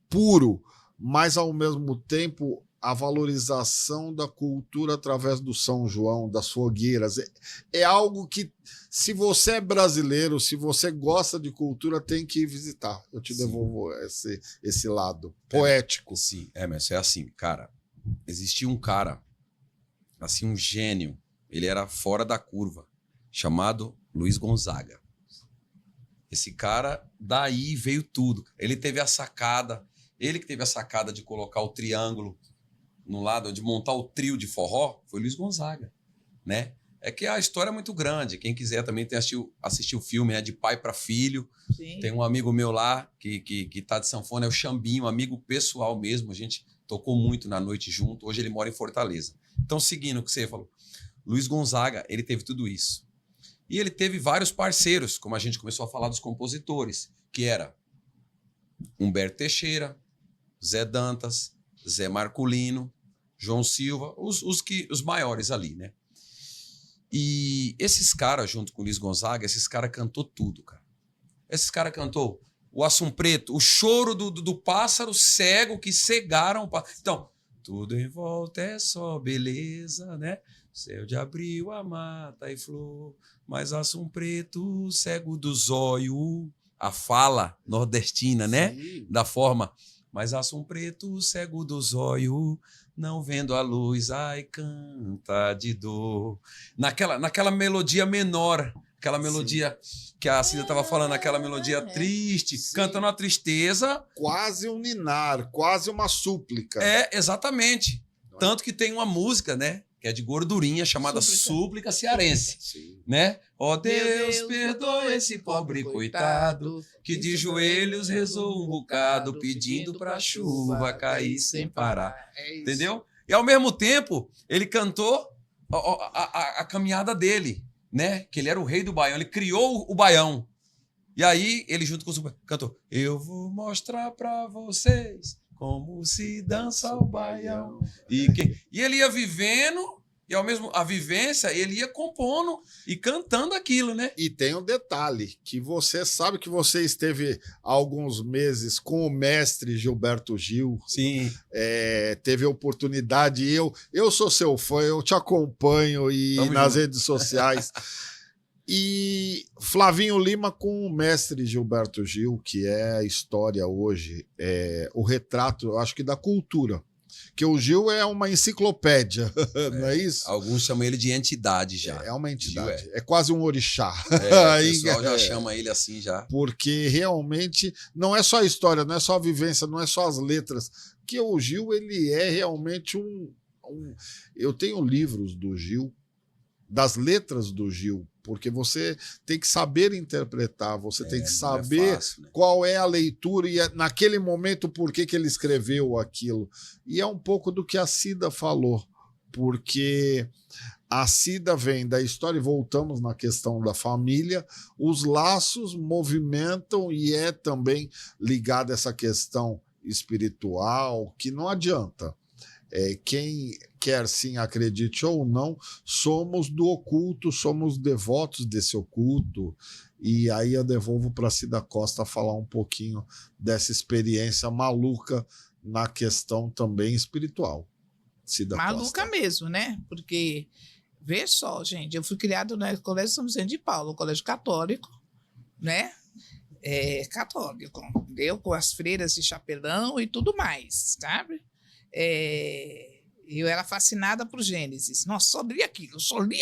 puro, mas ao mesmo tempo a valorização da cultura através do São João, das fogueiras. É algo que, se você é brasileiro, se você gosta de cultura, tem que ir visitar. Eu te devolvo esse lado poético. Sim, mas é assim, cara. Existia um cara, assim, um gênio. Ele era fora da curva, chamado Luiz Gonzaga. Esse cara, daí veio tudo. Ele teve a sacada, ele que teve a sacada de colocar o triângulo no lado, de montar o trio de forró, foi Luiz Gonzaga, né? É que a história é muito grande. Quem quiser também assistir o filme, né, de pai para filho. Sim. Tem um amigo meu lá que tá de sanfona, é o Xambinho, um amigo pessoal mesmo. A gente tocou muito na noite junto. Hoje ele mora em Fortaleza. Então, seguindo o que você falou, Luiz Gonzaga, ele teve tudo isso. E ele teve vários parceiros, como a gente começou a falar dos compositores, que era Humberto Teixeira, Zé Dantas, Zé Marculino, João Silva, os maiores ali, né? E esses caras, junto com o Luiz Gonzaga, esses caras cantou tudo, cara. Esses caras cantou o Assum Preto, o choro do pássaro cego que cegaram o pássaro. Então, tudo em volta é só beleza, né? Céu de abril, a mata e flor, mas Assum Preto, cego do zóio. A fala nordestina, né? Sim. Da forma... Mas Assum Preto, cego do zóio, não vendo a luz, ai, canta de dor. Naquela melodia menor, aquela melodia que a Cida estava falando, aquela melodia triste, cantando a tristeza. Quase um ninar, quase uma súplica. Exatamente. Tanto que tem uma música, né? Que é de gordurinha, chamada Súplica Cearense. Sim. Né? Ó Deus, perdoa esse pobre coitado, que de joelhos rezou um bocado, pedindo pra chuva cair sem parar. Entendeu? E ao mesmo tempo, ele cantou a caminhada dele, né? Que ele era o rei do Baião, ele criou o Baião. E aí, ele junto com o cantou: eu vou mostrar pra vocês como se dança o Baião. E ele ia vivendo, e ao mesmo a vivência, ele ia compondo e cantando aquilo, né? E tem um detalhe, que você sabe que você esteve há alguns meses com o mestre Gilberto Gil. Sim. Teve a oportunidade, eu sou seu fã, eu te acompanho e Tamo nas junto. redes sociais. E Flavinho Lima com o mestre Gilberto Gil, que é a história hoje, o retrato, eu acho que da cultura. Que o Gil é uma enciclopédia, não é isso? Alguns chamam ele de entidade já. É uma entidade, Gil é quase um orixá. O pessoal já chama ele assim já. Porque realmente não é só a história, não é só a vivência, não é só as letras. Que o Gil, ele é realmente Eu tenho livros do Gil, das letras do Gil, porque você tem que saber interpretar, você tem que saber fácil, né? qual é a leitura e naquele momento por que ele escreveu aquilo. E é um pouco do que a Cida falou, porque a Cida vem da história, e voltamos na questão da família, os laços movimentam e é também ligado a essa questão espiritual, que não adianta. Quem quer sim, acredite ou não, somos do oculto, somos devotos desse oculto. E aí eu devolvo para a Cida Costa falar um pouquinho dessa experiência maluca na questão também espiritual. Cida Maluca Costa. mesmo, né? Porque, vê só, gente, eu fui criado no Colégio São Vicente de Paulo, colégio católico, né? Católico, entendeu? Com as freiras de chapelão e tudo mais, sabe? Eu era fascinada por Gênesis. Nossa, só li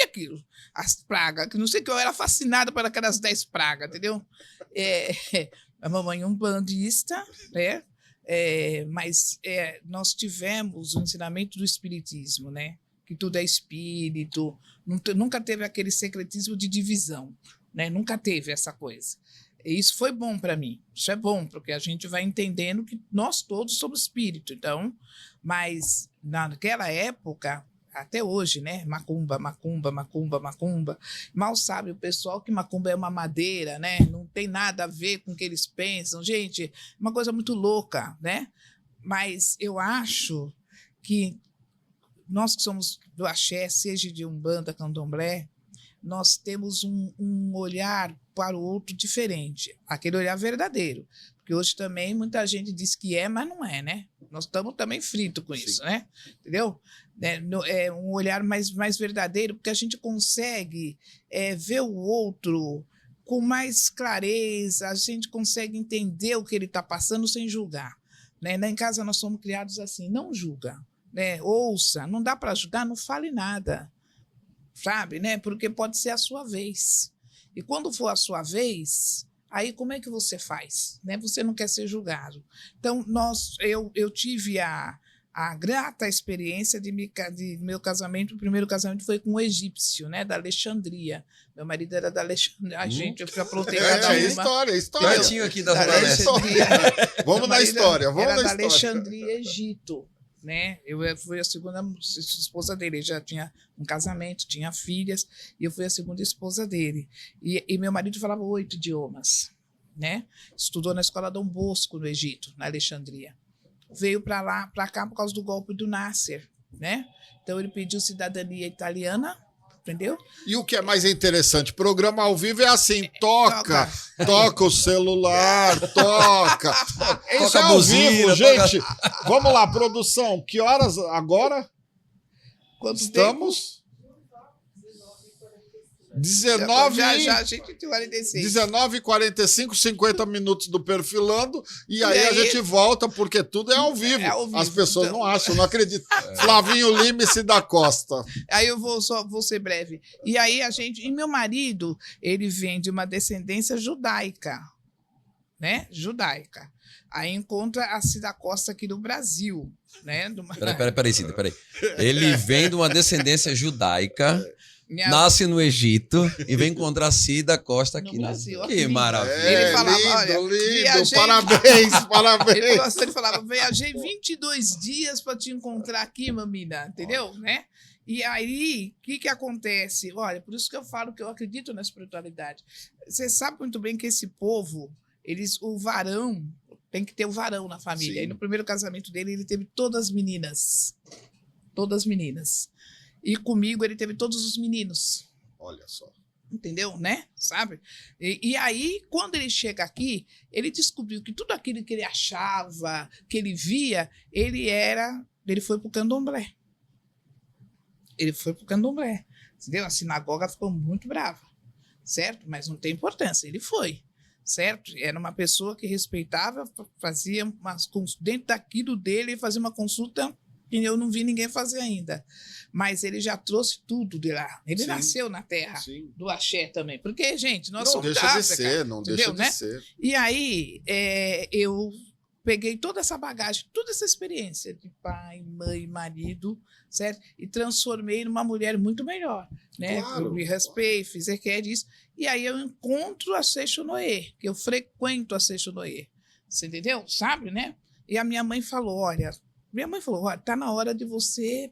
aquilo. As pragas, que não sei que eu era fascinada por aquelas 10 pragas, entendeu? A mamãe umbandista, né? Mas nós tivemos o ensinamento do espiritismo, né? Que tudo é espírito, nunca teve aquele secretismo de divisão, né? Nunca teve essa coisa. E isso foi bom para mim. Isso é bom, porque a gente vai entendendo que nós todos somos espírito. Então, mas naquela época, até hoje, né? Macumba, macumba, macumba, macumba. Mal sabe o pessoal que macumba é uma madeira, né? Não tem nada a ver com o que eles pensam. Gente, uma coisa muito louca, né? Mas eu acho que nós que somos do axé, seja de umbanda, candomblé, nós temos um olhar para o outro diferente, aquele olhar verdadeiro. Porque hoje também muita gente diz que mas não é, né? Nós estamos também fritos com isso, né? Entendeu? É um olhar mais verdadeiro, porque a gente consegue ver o outro com mais clareza, a gente consegue entender o que ele está passando sem julgar. Né? Em casa nós somos criados assim, não julga. Né? Ouça, não dá para ajudar, não fale nada, sabe? Né? Porque pode ser a sua vez. E quando for a sua vez, aí como é que você faz? Né? Você não quer ser julgado. Então, eu tive a grata experiência de meu casamento. O primeiro casamento foi com um egípcio, né? Da Alexandria. Meu marido era da Alexandria. Ai, gente, eu aprontei cada uma. História. Pertinho aqui da Zona Leste. Vamos na história. Era da Alexandria, Egito. Né? Eu fui a segunda esposa dele. Ele já tinha um casamento, tinha filhas, e eu fui a segunda esposa dele. E meu marido falava 8 idiomas. Né? Estudou na escola Dom Bosco, no Egito, na Alexandria. Veio para cá por causa do golpe do Nasser. Né? Então, ele pediu cidadania italiana. Entendeu? E o que é mais interessante, programa ao vivo é assim, toca o celular, toca. Isso é ao vivo, gente. Vamos lá, produção, que horas agora? Quanto estamos? 19h45, 50 minutos do Perfilando, e aí a gente volta, porque tudo é ao vivo. As pessoas não acham, não acreditam. Flavinho Limes da Costa. Aí eu vou ser breve. E aí e meu marido, ele vem de uma descendência judaica, né? Judaica. Aí encontra a Cida Costa aqui no Brasil, né? Peraí, Cida, peraí. Ele vem de uma descendência judaica. Nasce no Egito e vem encontrar Cida Costa aqui no Brasil. Que maravilha. Ele falava, lindo, parabéns. Ele falava, viajei 22 dias para te encontrar aqui, mamina, entendeu? Né? E aí, o que acontece? Olha, por isso que eu falo que eu acredito na espiritualidade. Você sabe muito bem que esse povo, o varão, tem que ter o varão na família. Sim. E no primeiro casamento dele, ele teve todas meninas. Todas meninas. E comigo ele teve todos os meninos. Olha só. Entendeu, né? Sabe? E aí, quando ele chega aqui, ele descobriu que tudo aquilo que ele achava, que ele via, ele foi pro candomblé. Ele foi pro candomblé. Entendeu? A sinagoga ficou muito brava. Certo? Mas não tem importância. Ele foi. Certo? Era uma pessoa que respeitava, fazia dentro daquilo dele, fazia uma consulta que eu não vi ninguém fazer ainda. Mas ele já trouxe tudo de lá. Ele nasceu na terra do axé também. Porque, gente, nós somos da África. Não deixa de ser. E aí, eu peguei toda essa bagagem, toda essa experiência de pai, mãe, marido, certo? E transformei numa mulher muito melhor. Né? Claro. Eu me respeito, fiz isso. E aí eu encontro a Seixonoye, que eu frequento a Seixonoye. Você entendeu? Sabe, né? E a minha mãe falou, olha, tá na hora de você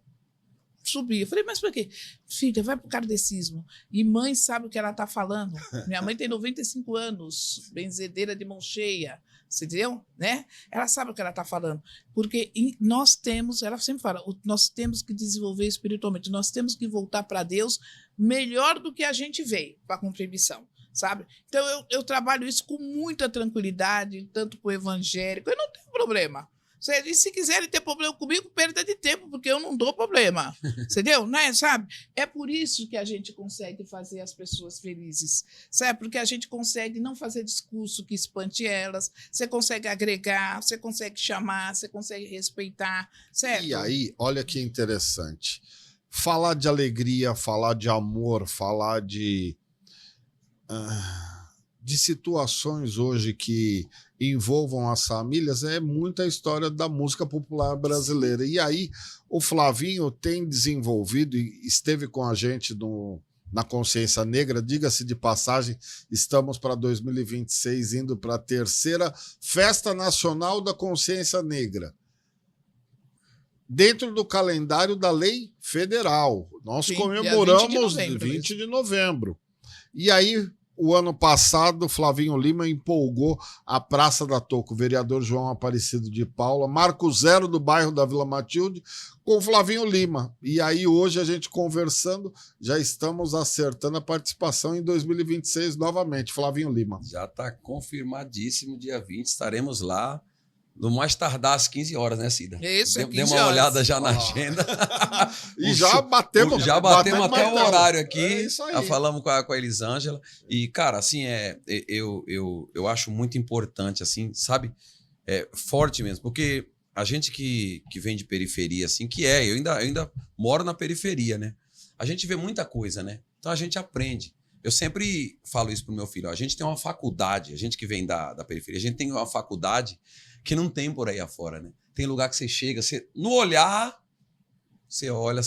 subir. Eu falei, mas por quê? Filha, vai pro kardecismo. E mãe sabe o que ela tá falando. Minha mãe tem 95 anos, benzedeira de mão cheia. Você entendeu? Né? Ela sabe o que ela tá falando. Porque ela sempre fala, nós temos que desenvolver espiritualmente, nós temos que voltar para Deus melhor do que a gente veio para cumprir missão. Sabe? Então, eu trabalho isso com muita tranquilidade, tanto com o evangélico, eu não tenho problema. E se quiserem ter problema comigo, perda de tempo, porque eu não dou problema. Entendeu? Né? Sabe? É por isso que a gente consegue fazer as pessoas felizes. Sabe? Porque a gente consegue não fazer discurso que espante elas, você consegue agregar, você consegue chamar, você consegue respeitar. Certo? E aí, olha que interessante. Falar de alegria, falar de amor, falar de de situações hoje que envolvam as famílias é muita história da música popular brasileira. E aí o Flavinho tem desenvolvido e esteve com a gente na Consciência Negra, diga-se de passagem, estamos para 2026 indo para a 3ª Festa Nacional da Consciência Negra, dentro do calendário da lei federal. Nós comemoramos 20 de novembro. E aí, o ano passado, Flavinho Lima empolgou a Praça da Toco, o vereador João Aparecido de Paula, Marco Zero do bairro da Vila Matilde, com Flavinho Lima. E aí, hoje, a gente conversando, já estamos acertando a participação em 2026 novamente. Flavinho Lima. Já está confirmadíssimo, dia 20, estaremos lá. No mais tardar às 15 horas, né, Cida? Isso, Dê uma olhada já na agenda. E já batemos até o horário aqui. É isso aí. Já falamos com a Elisângela. E, cara, assim, eu acho muito importante, assim, sabe? Forte mesmo. Porque a gente que vem de periferia, assim, eu ainda moro na periferia, né? A gente vê muita coisa, né? Então a gente aprende. Eu sempre falo isso pro meu filho. Ó, a gente tem uma faculdade, a gente que vem da periferia, a gente tem uma faculdade que não tem por aí afora, né? Tem lugar que você chega, no olhar, você olha,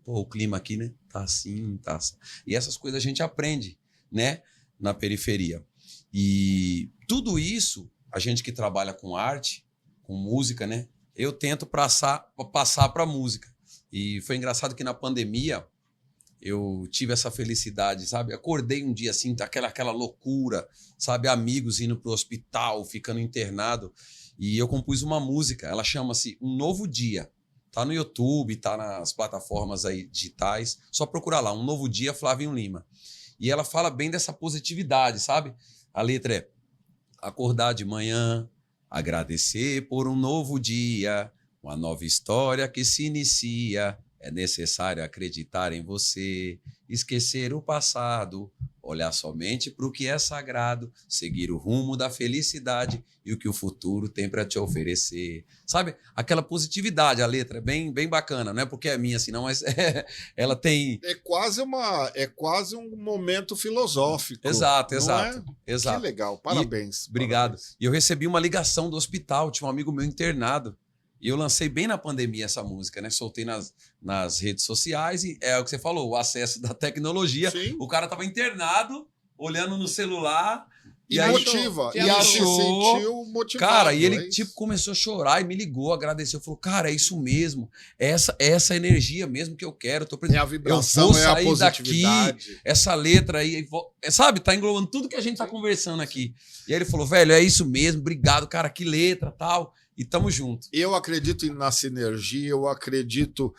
pô, o clima aqui, né? Tá assim, tá assim. E essas coisas a gente aprende, né? Na periferia. E tudo isso, a gente que trabalha com arte, com música, né? Eu tento passar para música. E foi engraçado que na pandemia eu tive essa felicidade, sabe? Acordei um dia assim, aquela loucura, sabe? Amigos indo pro hospital, ficando internado. E eu compus uma música, ela chama-se Um Novo Dia. Tá no YouTube, tá nas plataformas aí digitais. Só procurar lá, Um Novo Dia, Flavinho Lima. E ela fala bem dessa positividade, sabe? A letra é: acordar de manhã, agradecer por um novo dia, uma nova história que se inicia. É necessário acreditar em você, esquecer o passado, olhar somente para o que é sagrado, seguir o rumo da felicidade e o que o futuro tem para te oferecer. Sabe? Aquela positividade, a letra é bem bacana, não é porque é minha assim não, mas ela tem... É quase um momento filosófico. Exato. Que legal, parabéns. Obrigado. Parabéns. E eu recebi uma ligação do hospital, tinha um amigo meu internado. E eu lancei bem na pandemia essa música, né? Soltei nas redes sociais e é o que você falou, o acesso da tecnologia. Sim. O cara estava internado, olhando no celular. E aí motiva. E ele achou, se sentiu motivado. Cara, e ele começou a chorar e me ligou, agradeceu. Falou, cara, é isso mesmo. Essa energia mesmo que eu quero. É a vibração, é a positividade. Daqui, essa letra aí, sabe? Tá englobando tudo que a gente tá conversando aqui. E aí ele falou, velho, é isso mesmo. Obrigado, cara, que letra, tal. E tamo junto. Eu acredito na sinergia, eu acredito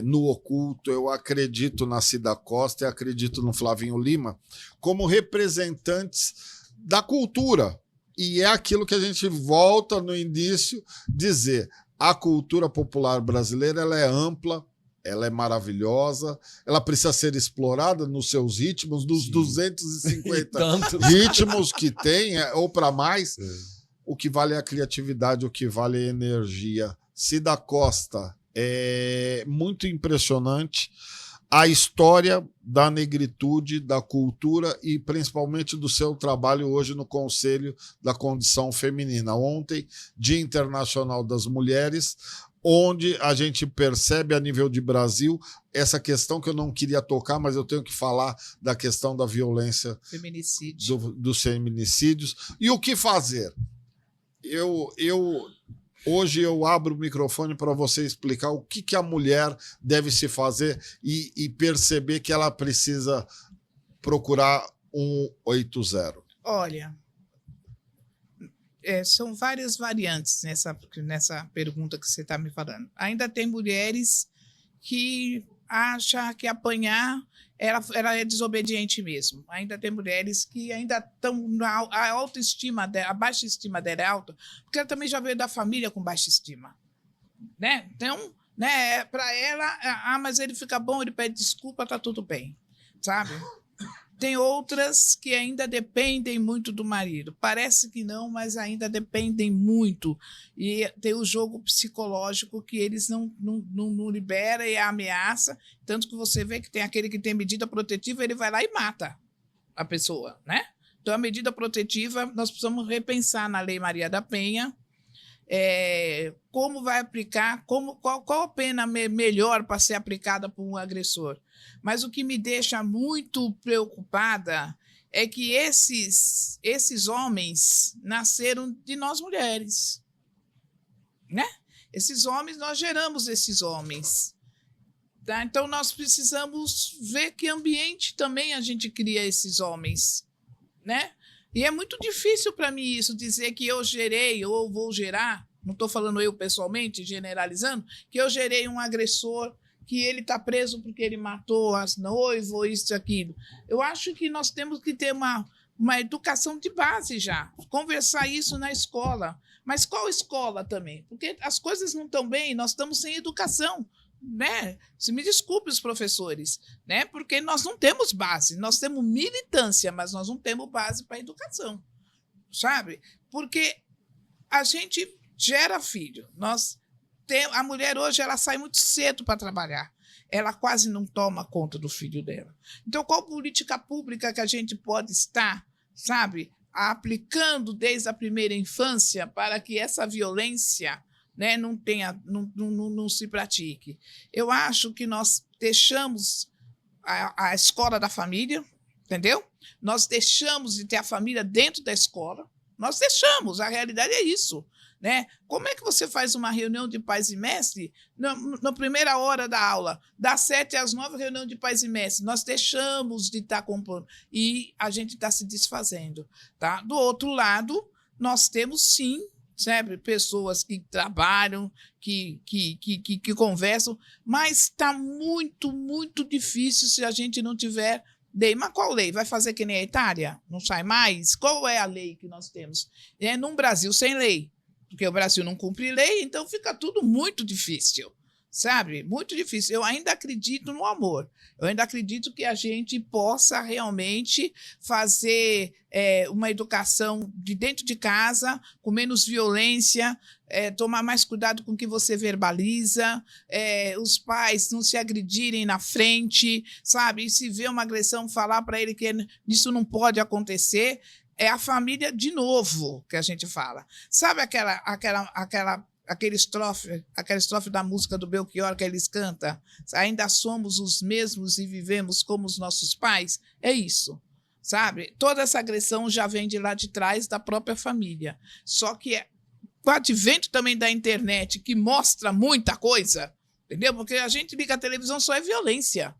no Oculto, eu acredito na Cida Costa, eu acredito no Flavinho Lima como representantes da cultura. E é aquilo que a gente volta no início dizer. A cultura popular brasileira ela é ampla, ela é maravilhosa, ela precisa ser explorada nos seus ritmos, dos 250 ritmos que tem, ou para mais. O que vale é a criatividade, o que vale é a energia. Cida Costa, é muito impressionante a história da negritude, da cultura e principalmente do seu trabalho hoje no Conselho da Condição Feminina. Ontem, Dia Internacional das Mulheres, onde a gente percebe a nível de Brasil essa questão que eu não queria tocar, mas eu tenho que falar da questão da violência, dos feminicídios. E o que fazer? Hoje eu abro o microfone para você explicar o que a mulher deve se fazer e perceber que ela precisa procurar 180. Olha, são várias variantes nessa pergunta que você está me falando. Ainda tem mulheres que acham que apanhar ela é desobediente mesmo. Ainda tem mulheres que ainda estão... A autoestima dela, a baixa estima dela é alta, porque ela também já veio da família com baixa estima. Né? Então, né, para ela, mas ele fica bom, ele pede desculpa, tá tudo bem. Sabe? Tem outras que ainda dependem muito do marido. Parece que não, mas ainda dependem muito. E tem o jogo psicológico que eles não liberam e ameaça. Tanto que você vê que tem aquele que tem medida protetiva, ele vai lá e mata a pessoa, né? Então, a medida protetiva, nós precisamos repensar na Lei Maria da Penha, como vai aplicar, qual a pena melhor para ser aplicada por um agressor. Mas o que me deixa muito preocupada é que esses homens nasceram de nós mulheres, né? Esses homens, nós geramos esses homens. Tá? Então, nós precisamos ver que ambiente também a gente cria esses homens, né? E é muito difícil para mim isso, dizer que eu gerei ou vou gerar, não estou falando eu pessoalmente, generalizando, que eu gerei um agressor, que ele está preso porque ele matou as noivas, ou isso e aquilo. Eu acho que nós temos que ter uma educação de base já, conversar isso na escola. Mas qual escola também? Porque as coisas não estão bem, nós estamos sem educação, né? Se me desculpe os professores, né? Porque nós não temos base, nós temos militância, mas nós não temos base para a educação, sabe? Porque a gente gera filho, a mulher hoje ela sai muito cedo para trabalhar, ela quase não toma conta do filho dela. Então, qual política pública que a gente pode estar, sabe, aplicando desde a primeira infância para que essa violência, né, não se pratique? Eu acho que nós deixamos a escola da família, entendeu? Nós deixamos de ter a família dentro da escola. Nós deixamos, a realidade é isso, né? Como é que você faz uma reunião de pais e mestres na primeira hora da aula, das 7 às 9, reunião de pais e mestres? Nós deixamos de estar compondo e a gente está se desfazendo, tá? Do outro lado, nós temos, sim, sabe, pessoas que trabalham, que conversam, mas está muito, muito difícil se a gente não tiver lei. Mas qual lei? Vai fazer que nem a Itália? Não sai mais? Qual é a lei que nós temos? Num Brasil sem lei, porque o Brasil não cumpre lei, então fica tudo muito difícil, sabe? Muito difícil. Eu ainda acredito no amor. Eu ainda acredito que a gente possa realmente fazer uma educação de dentro de casa, com menos violência, tomar mais cuidado com o que você verbaliza, os pais não se agredirem na frente, sabe? E se vê uma agressão, falar para ele que isso não pode acontecer. É a família de novo que a gente fala. Sabe aquela estrofe da música do Belchior que eles cantam? Ainda somos os mesmos e vivemos como os nossos pais? É isso, sabe? Toda essa agressão já vem de lá de trás da própria família. Só que o advento também da internet, que mostra muita coisa, entendeu? Porque a gente liga a televisão, só é violência,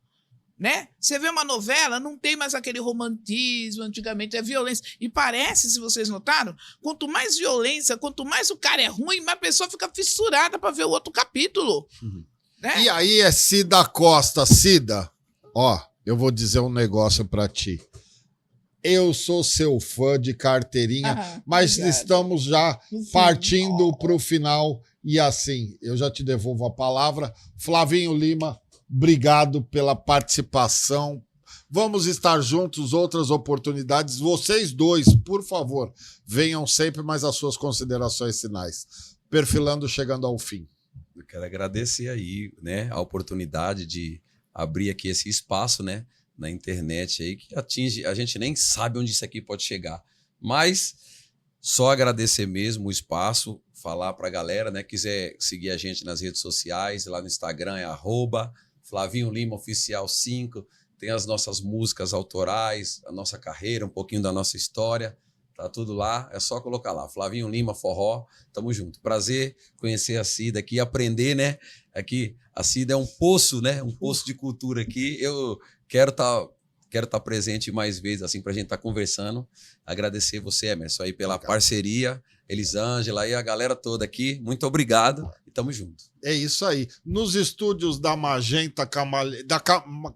né? Você vê uma novela, não tem mais aquele romantismo, antigamente é violência. E parece, se vocês notaram, quanto mais violência, quanto mais o cara é ruim, mais a pessoa fica fissurada para ver o outro capítulo. Né? E aí é Cida Costa. Cida, ó, eu vou dizer um negócio para ti. Eu sou seu fã de carteirinha, mas obrigado. Estamos já partindo para o final. E assim, eu já te devolvo a palavra. Flavinho Lima, obrigado pela participação. Vamos estar juntos, outras oportunidades. Vocês dois, por favor, venham sempre, mas as suas considerações finais. Perfilando, chegando ao fim. Eu quero agradecer aí, né, a oportunidade de abrir aqui esse espaço, né, na internet aí, que atinge, a gente nem sabe onde isso aqui pode chegar. Mas só agradecer mesmo o espaço, falar para a galera, né, quiser seguir a gente nas redes sociais, lá no Instagram é @Flavinho Lima Oficial 5, tem as nossas músicas autorais, a nossa carreira, um pouquinho da nossa história, tá tudo lá, é só colocar lá, Flavinho Lima Forró, tamo junto. Prazer conhecer a Cida aqui, aprender, né, aqui, a Cida é um poço, né, um poço de cultura aqui, eu quero estar presente mais vezes, assim, pra gente estar conversando, agradecer você, Emerson, aí pela parceria, Elisângela e a galera toda aqui, muito obrigado e tamo junto. É isso aí. Nos estúdios da Magenta,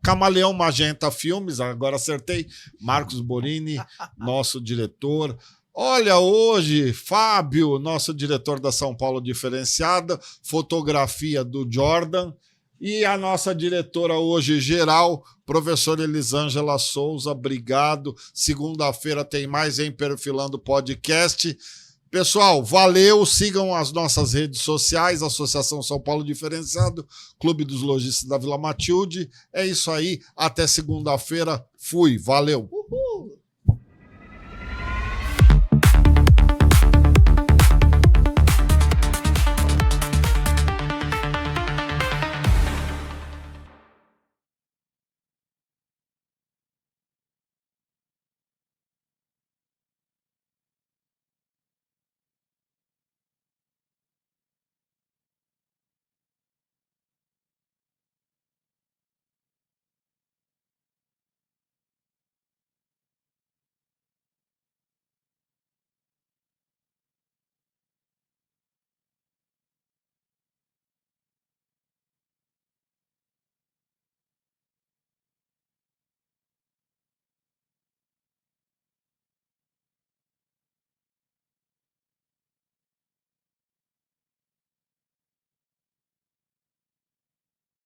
Camaleão Magenta Filmes, agora acertei, Marcos Borini, nosso diretor. Olha, hoje, Fábio, nosso diretor da São Paulo Diferenciada, fotografia do Jordan, e a nossa diretora hoje geral, professora Elisângela Souza, obrigado. Segunda-feira tem mais em Perfilando Podcast. Pessoal, valeu, sigam as nossas redes sociais, Associação São Paulo Diferenciado, Clube dos Lojistas da Vila Matilde. É isso aí, até segunda-feira, fui, valeu. Uhul.